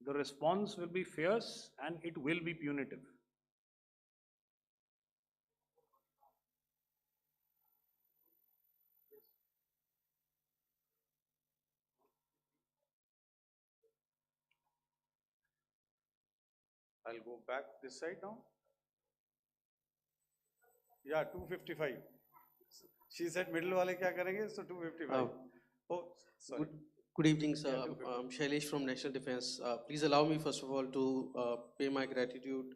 the response will be fierce and it will be punitive. I'll go back this side now. Yeah, 255. She said middle wale kya karenge? So 255. Oh, sorry. Good evening, sir. Yeah, I'm Shailesh from National Defense. Please allow me, first of all, to pay my gratitude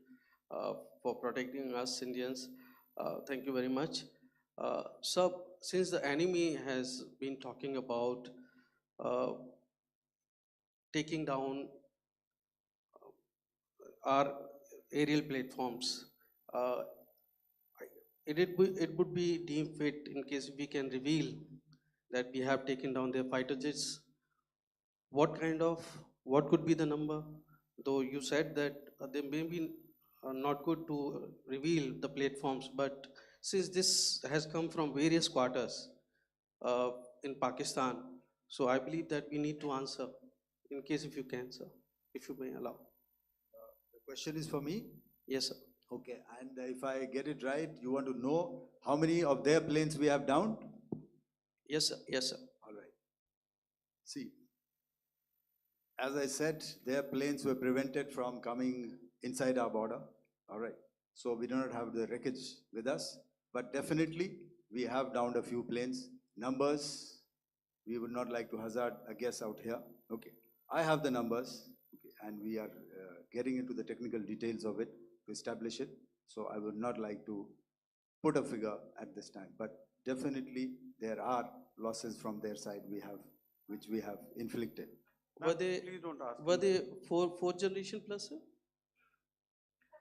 for protecting us Indians. Thank you very much. Sir, since the enemy has been talking about taking down our aerial platforms, it would be deemed fit in case we can reveal that we have taken down their fighter jets. What could be the number? Though you said that they may be not good to reveal the platforms, but since this has come from various quarters in Pakistan, so I believe that we need to answer, in case if you can, sir, if you may allow. The question is for me? Yes, sir. Okay, and if I get it right, you want to know how many of their planes we have downed? Yes, sir. Yes, sir. All right. See, as I said, their planes were prevented from coming inside our border. All right. So we do not have the wreckage with us, but definitely we have downed a few planes. Numbers, we would not like to hazard a guess out here. Okay. I have the numbers, okay, and we are getting into the technical details of it to establish it. So I would not like to put a figure at this time, but definitely there are losses from their side which we have inflicted. Were they Please don't ask. fourth generation plus, sir?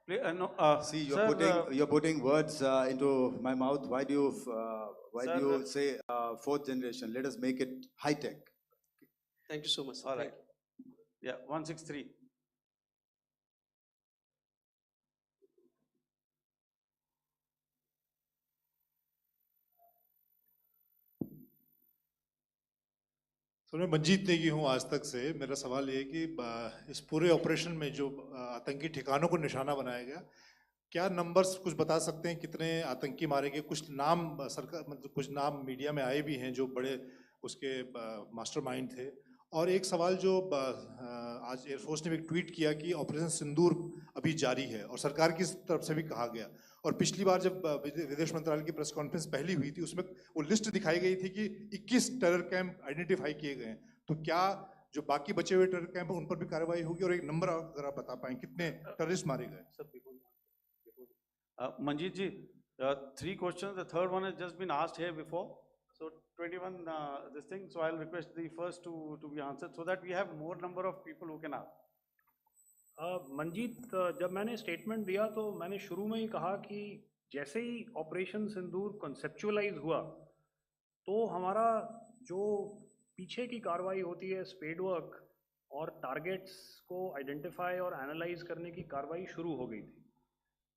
No, See, sir, you're putting words into my mouth. Why do Sir, you say fourth generation? Let us make it high tech. Thank you so much, sir. all Thank right. Yeah, 163. तो मैं मंजीत नेगी हूँ आज तक से। मेरा सवाल ये है कि इस पूरे ऑपरेशन में जो आतंकी ठिकानों को निशाना बनाया गया, क्या नंबर्स कुछ बता सकते हैं कितने आतंकी मारे गए? कुछ नाम सरकार मतलब कुछ नाम मीडिया में आए भी हैं जो बड़े उसके मास्टरमाइंड थे। और एक सवाल जो आज एयरफोर्स ने भी एक ट्वीट किया कि ऑपरेशन सिंदूर अभी जारी है और सरकार की तरफ से भी कहा गया। और पिछली बार जब विदेश मंत्रालय की प्रेस कॉन्फ्रेंस पहली हुई थी उसमें वो लिस्ट दिखाई गई थी कि 21 टेरर कैंप आइडेंटिफाई किए गए हैं। तो क्या जो बाकी बचे हुए टेरर कैंप हैं उन पर भी कार्रवाई होगी? और एक नंबर अगर आप बता पाएं कितने टेररिस्ट मारे गए? Manjeet ji, 3 questions. The third one has just been asked here before. So 21, this thing. So I'll request the first to be answered so that we have more number of people who can ask. Manjeet, जब मैंने statement दिया तो मैंने शुरू में ही कहा कि जैसे ही ऑपरेशन सिंदूर कॉन्सेप्चुअलाइज हुआ तो हमारा जो पीछे की कार्रवाई होती है स्पेड वर्क और टारगेट्स को आइडेंटिफाई और एनालाइज करने की कार्रवाई शुरू हो गई थी।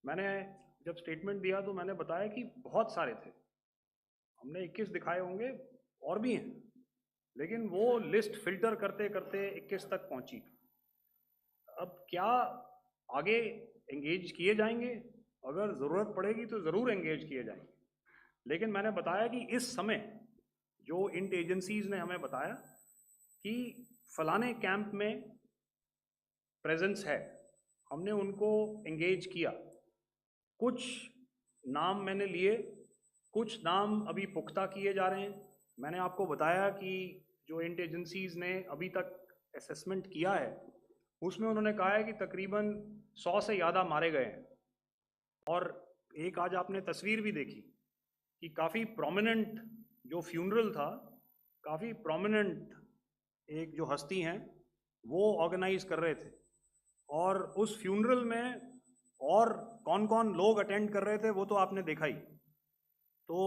मैंने जब स्टेटमेंट दिया तो मैंने बताया कि बहुत सारे थे, हमने 21 दिखाए होंगे और भी हैं, लेकिन वो लिस्ट फिल्टर करते करते 21 तक पहुंची। अब क्या आगे एंगेज किए जाएंगे? अगर ज़रूरत पड़ेगी तो ज़रूर एंगेज किए जाएंगे, लेकिन मैंने बताया कि इस समय जो इंट एजेंसीज ने हमें बताया कि फलाने कैंप में प्रेजेंस है, हमने उनको एंगेज किया। कुछ नाम मैंने लिए, कुछ नाम अभी पुख्ता किए जा रहे हैं। मैंने आपको बताया कि जो इंट एजेंसीज ने अभी तक असेसमेंट किया है उसमें उन्होंने कहा है कि तकरीबन 100 से ज़्यादा मारे गए हैं। और एक आज आपने तस्वीर भी देखी कि काफ़ी प्रोमिनेंट जो फ्यूनरल था, काफ़ी प्रोमिनेंट एक जो हस्ती हैं वो ऑर्गेनाइज कर रहे थे, और उस फ्यूनरल में और कौन कौन लोग अटेंड कर रहे थे वो तो आपने देखा ही। तो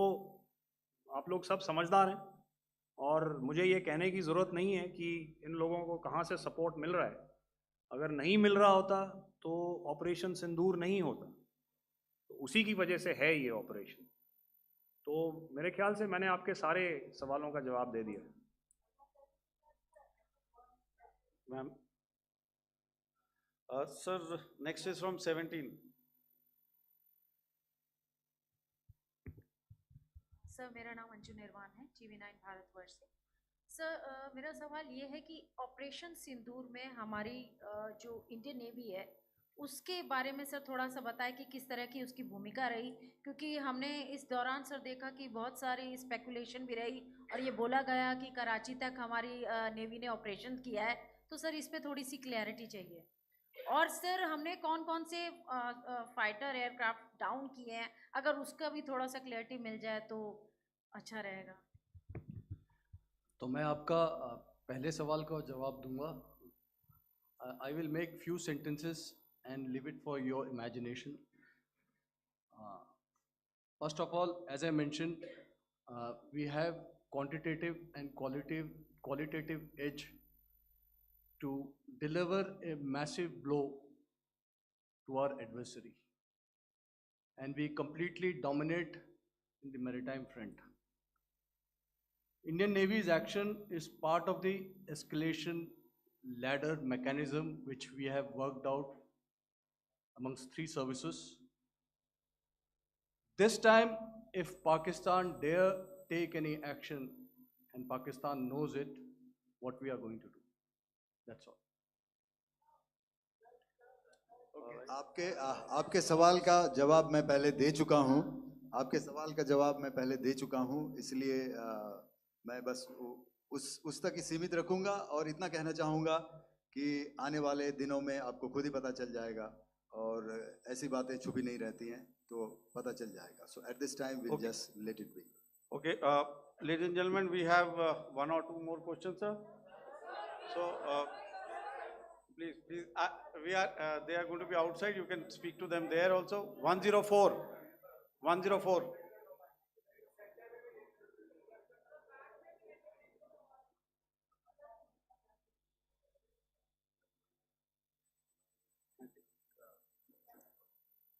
आप लोग सब समझदार हैं और मुझे ये कहने की ज़रूरत नहीं है कि इन लोगों को कहाँ से सपोर्ट मिल रहा है। अगर नहीं मिल रहा होता तो ऑपरेशन सिंदूर नहीं होता, तो उसी की वजह से है ये ऑपरेशन। तो मेरे ख्याल से मैंने आपके सारे सवालों का जवाब दे दिया। Ma'am. Sir, next is from 17. Sir, मेरा नाम अंजू निर्वाण है, TV9 भारतवर्ष से। सर, मेरा सवाल ये है कि ऑपरेशन सिंदूर में हमारी जो इंडियन नेवी है उसके बारे में सर थोड़ा सा बताएं कि किस तरह की उसकी भूमिका रही, क्योंकि हमने इस दौरान सर देखा कि बहुत सारी स्पेकुलेशन भी रही और ये बोला गया कि कराची तक हमारी नेवी ने ऑपरेशन किया है। तो सर इस पे थोड़ी सी क्लैरिटी चाहिए। और सर हमने कौन कौन से फाइटर एयरक्राफ्ट डाउन किए हैं, अगर उसका भी थोड़ा सा क्लैरिटी मिल जाए तो अच्छा रहेगा। तो मैं आपका पहले सवाल का जवाब दूंगा। I will make few sentences and leave it for your imagination. First of all, as I mentioned, we have quantitative and qualitative edge to deliver a massive blow to our adversary, and we completely dominate in the maritime front. Indian Navy's action is part of the escalation ladder mechanism which we have worked out amongst 3 services. This time, if Pakistan dare take any action, and Pakistan knows it, what we are going to do. That's all. आपके सवाल का जवाब मैं पहले दे चुका हूं। आपके सवाल का जवाब मैं पहले दे चुका हूं, इसलिए मैं बस उस तक ही सीमित रखूंगा और इतना कहना चाहूंगा कि आने वाले दिनों में आपको खुद ही पता चल जाएगा और ऐसी बातें छुपी नहीं रहती हैं, तो पता चल जाएगा। So at this time we'll just let it be. Okay, ladies and gentlemen, we have 1 or 2 more questions, sir. So Please, please, they are going to be outside. You can speak to them there also. 104. 104.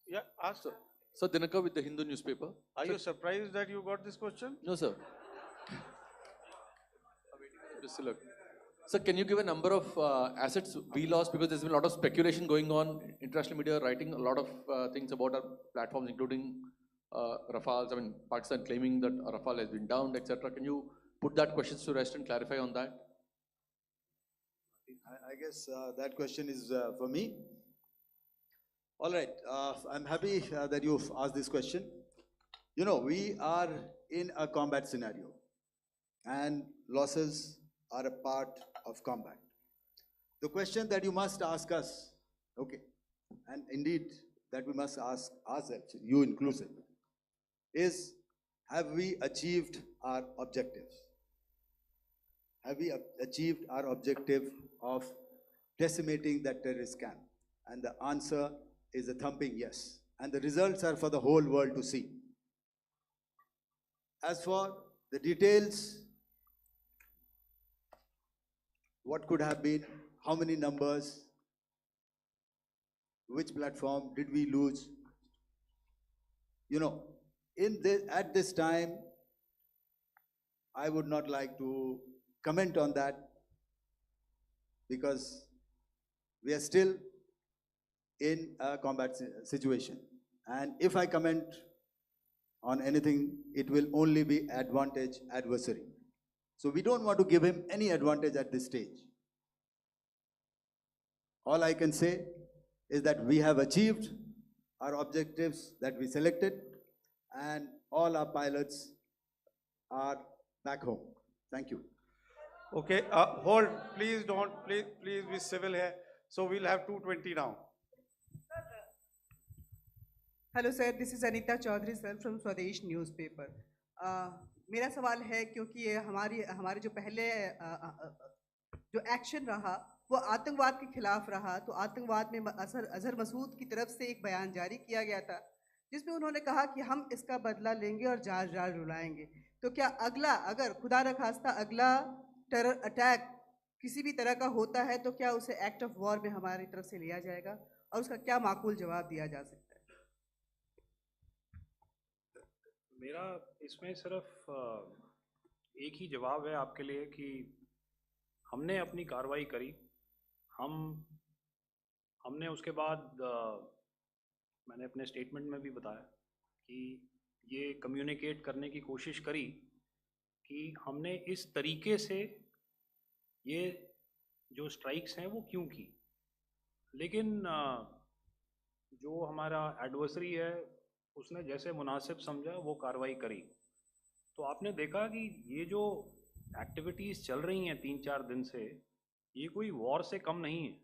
Yeah, ask. Sir, Dinakar with the Hindu newspaper. Are you surprised that you got this question? No, sir. Just look. Sir, can you give a number of assets we lost, because there's been a lot of speculation going on, international media writing a lot of things about our platforms, including Rafales. I mean, Pakistan claiming that Rafale has been downed, etc. Can you put that question to rest and clarify on that? I guess that question is for me. All right, I'm happy that you've asked this question. You know, we are in a combat scenario, and losses are a part of combat. The question that you must ask us, okay, and indeed that we must ask ourselves, you inclusive, is have we achieved our objectives? Have we achieved our objective of decimating that terrorist camp? And the answer is a thumping yes. And the results are for the whole world to see. As for the details, what could have been, how many numbers, which platform did we lose? You know, at this time, I would not like to comment on that, because we are still in a combat situation. And if I comment on anything, it will only be advantage adversary. So we don't want to give him any advantage at this stage. All I can say is that we have achieved our objectives that we selected, and all our pilots are back home. Thank you. Okay, hold. Please don't. Please be civil here. So we'll have 220 now. Hello sir, this is Anita Chaudhary sir from Swadesh newspaper. मेरा सवाल है, क्योंकि ये हमारे जो पहले जो action रहा वो आतंकवाद के खिलाफ रहा, तो आतंकवाद में अजहर मसूद की तरफ से एक बयान जारी किया गया था जिसमें उन्होंने कहा कि हम इसका बदला लेंगे और जाल रुलाएंगे। तो क्या अगला, अगर खुदा न खास्ता अगला टेरर अटैक किसी भी तरह का होता है, तो क्या उसे एक्ट ऑफ वॉर में हमारी तरफ से लिया जाएगा और उसका क्या माकूल जवाब दिया जा सकता है? मेरा इसमें सिर्फ एक ही जवाब है आपके लिए कि हमने अपनी कार्रवाई करी। हमने उसके बाद मैंने अपने स्टेटमेंट में भी बताया कि ये कम्युनिकेट करने की कोशिश करी कि हमने इस तरीके से ये जो स्ट्राइक्स हैं वो क्यों की। लेकिन जो हमारा एडवर्सरी है उसने जैसे मुनासिब समझा वो कार्रवाई करी। तो आपने देखा कि ये जो एक्टिविटीज़ चल रही हैं 3-4 दिन से, ये कोई वॉर से कम नहीं है।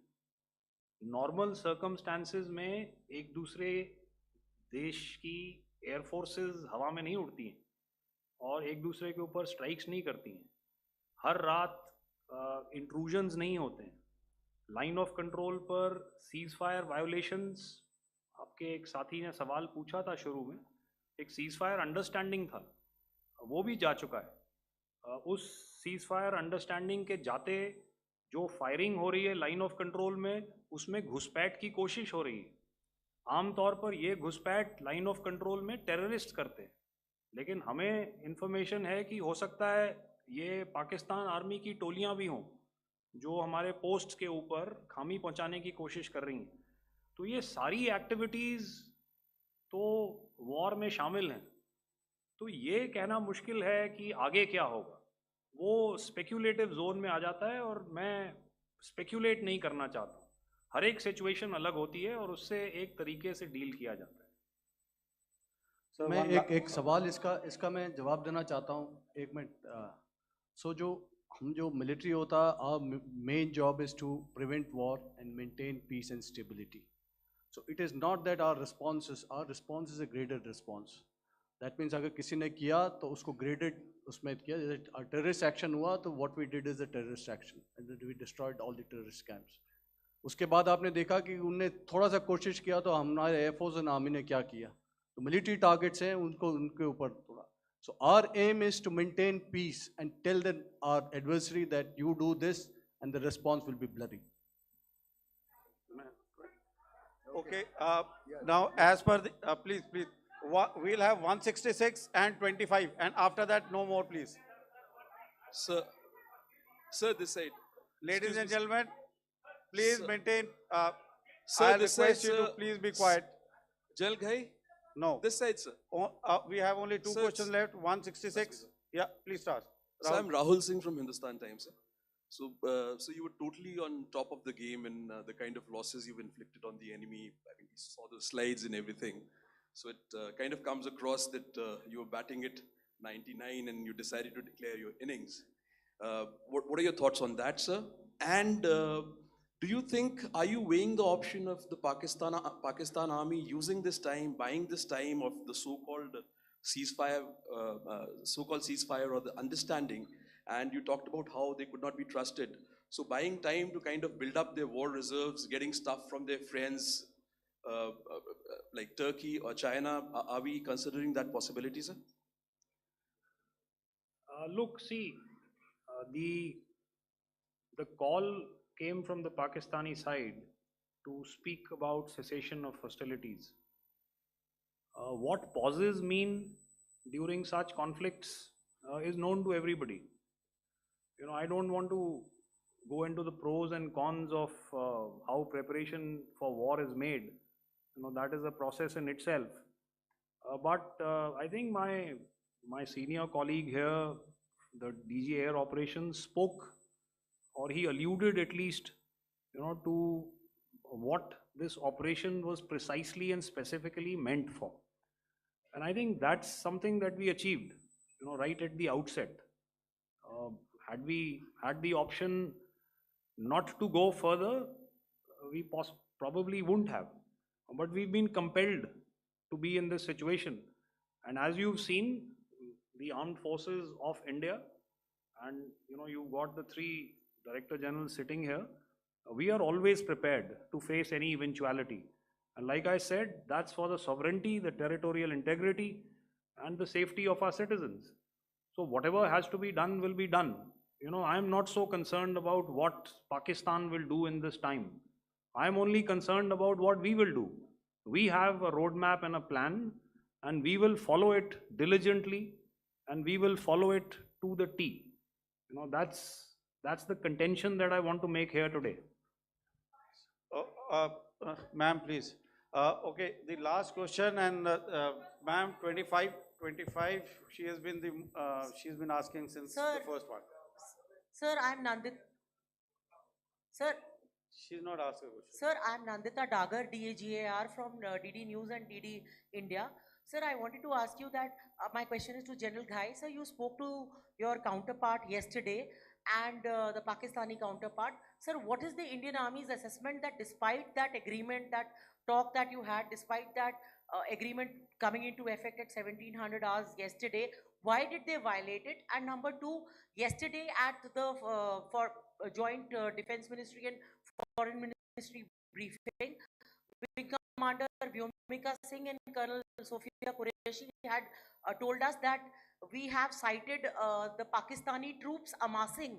नॉर्मल सर्कमस्टांसेस में एक दूसरे देश की एयर फोर्सेस हवा में नहीं उड़ती हैं और एक दूसरे के ऊपर स्ट्राइक्स नहीं करती हैं। हर रात इंट्रूजन्स नहीं होते हैं। लाइन ऑफ कंट्रोल पर सीज फायर वायोलेशंस, आपके एक साथी ने सवाल पूछा था शुरू में, एक सीज फायर अंडरस्टैंडिंग था, वो भी जा चुका है। उस सीज फायर अंडरस्टैंडिंग के जाते जो फायरिंग हो रही है लाइन ऑफ कंट्रोल में, उसमें घुसपैठ की कोशिश हो रही है। आमतौर पर ये घुसपैठ लाइन ऑफ कंट्रोल में टेररिस्ट करते हैं, लेकिन हमें इन्फॉर्मेशन है कि हो सकता है ये पाकिस्तान आर्मी की टोलियां भी हों जो हमारे पोस्ट के ऊपर खामी पहुंचाने की कोशिश कर रही हैं। तो ये सारी एक्टिविटीज़ तो वॉर में शामिल हैं। तो ये कहना मुश्किल है कि आगे क्या होगा, वो स्पेक्यूलेटिव जोन में आ जाता है और मैं स्पेक्यूलेट नहीं करना चाहता। हर एक सिचुएशन अलग होती है और उससे एक तरीके से डील किया जाता है। सर मैं एक सवाल इसका मैं जवाब देना चाहता हूँ, 1 मिनट। सो जो मिलिट्री होता है, our main job is to prevent war and maintain peace and stability. So it is not that our response is a graded response. That means अगर किसी ने किया तो उसको graded उसमें किया, जैसे terrorist action हुआ तो what we did is a terrorist action and we destroyed all the terrorist camps. उसके बाद आपने देखा कि उनने थोड़ा सा कोशिश किया तो हमारे एयरफोर्स एंड आर्मी ने क्या किया, तो मिलिट्री टारगेट्स हैं उनको उनके ऊपर थोड़ा. So our aim is to maintain peace and tell our adversary that you do this and the response will be bloody. Okay, now as per the, please, we'll have 166 and 25, and after that, no more, please. Sir, this side. Ladies Excuse and me, sir. gentlemen, please Sir. maintain, Sir, I'll this side, request you to sir. please be quiet. Jal Ghai? No. This side, sir. We have only two Sir, questions left, 166. Yeah, please start. So I'm Rahul Singh from Hindustan Times, sir. So you were totally on top of the game in the kind of losses you've inflicted on the enemy. I mean, we saw the slides and everything. So it kind of comes across that you were batting it 99 and you decided to declare your innings. What are your thoughts on that, sir? And do you think, are you weighing the option of the Pakistan army using this time, buying this time of the so-called ceasefire, or the understanding? And you talked about how they could not be trusted. So buying time to kind of build up their war reserves, getting stuff from their friends, like Turkey or China, are we considering that possibility, sir? Look, see, the call came from the Pakistani side to speak about cessation of hostilities. What pauses mean during such conflicts is known to everybody. You know, I don't want to go into the pros and cons of how preparation for war is made. You know, that is a process in itself. But I think my senior colleague here, the DG Air Operations, spoke, or he alluded at least, you know, to what this operation was precisely and specifically meant for. And I think that's something that we achieved, you know, right at the outset. Had we had the option not to go further, we probably wouldn't have. But we've been compelled to be in this situation. And as you've seen, the armed forces of India, and you know, you've got the three Director Generals sitting here, we are always prepared to face any eventuality. And like I said, that's for the sovereignty, the territorial integrity, and the safety of our citizens. So whatever has to be done will be done. You know, I'm not so concerned about what Pakistan will do in this time. I'm only concerned about what we will do. We have a roadmap and a plan, and we will follow it diligently, and we will follow it to the T. You know, that's the contention that I want to make here today. Ma'am, please. Okay, the last question, and ma'am, 25, she has been she's been asking since the first one. Sir, I'm Nandita. Sir. She's not asking a question. Sir, I'm Nandita Dagar, DAGAR from DD News and DD India. Sir, I wanted to ask you that my question is to General Ghai. Sir, you spoke to your counterpart yesterday and the Pakistani counterpart. Sir, what is the Indian Army's assessment that despite that agreement, that talk that you had, despite that agreement coming into effect at 1700 hours yesterday, why did they violate it? And number two, yesterday at the Joint Defense Ministry and Foreign Ministry briefing, Wing Commander Vyomika Singh and Colonel Sophia Qureshi had told us that we have cited the Pakistani troops amassing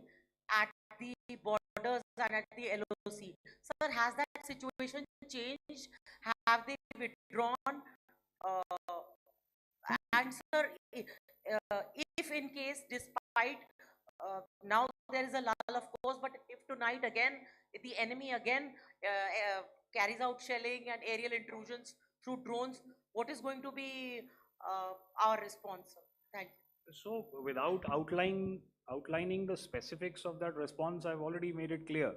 at the borders and at the LOC. Sir, has that situation changed? Have they withdrawn? And sir, if in case, despite now there is a lull, of course, but if tonight again the enemy again carries out shelling and aerial intrusions through drones, what is going to be our response, sir? Thank you. So without outlining the specifics of that response, I've already made it clear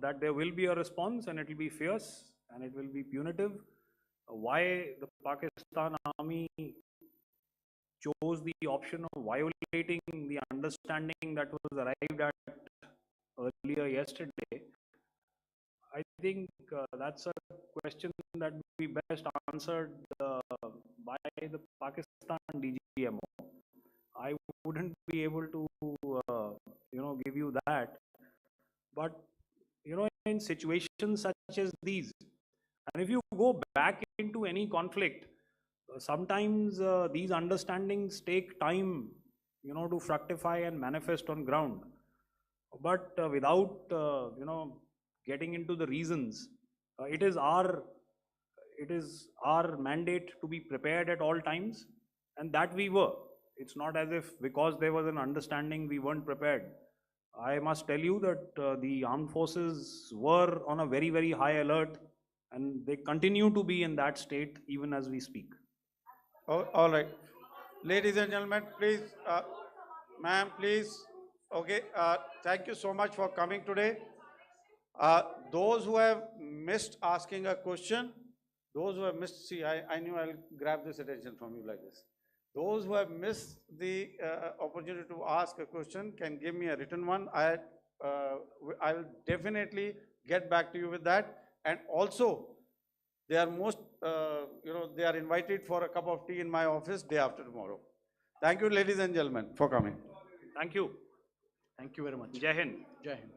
that there will be a response, and it will be fierce and it will be punitive. Why the Pakistan army chose the option of violating the understanding that was arrived at earlier yesterday, I think that's a question that will be best answered by the Pakistan DGMO. I wouldn't be able to, you know, give you that. But, you know, in in situations such as these. And if you go back into any conflict, sometimes these understandings take time, to fructify and manifest on ground. But without, getting into the reasons, it is our mandate to be prepared at all times, and that we were. It's not as if because there was an understanding we weren't prepared. I must tell you that the armed forces were on a very, very high alert, and they continue to be in that state even as we speak. All right. Ladies and gentlemen, please, ma'am, please. Okay, thank you so much for coming today. Those who have missed asking a question, those who have missed, see, I knew I'll grab this attention from you like this. Those who have missed the opportunity to ask a question can give me a written one. I will definitely get back to you with that. And also, they are they are invited for a cup of tea in my office day after tomorrow. Thank you, ladies and gentlemen, for coming. Thank you. Thank you very much. Jai Hind. Jai Hind.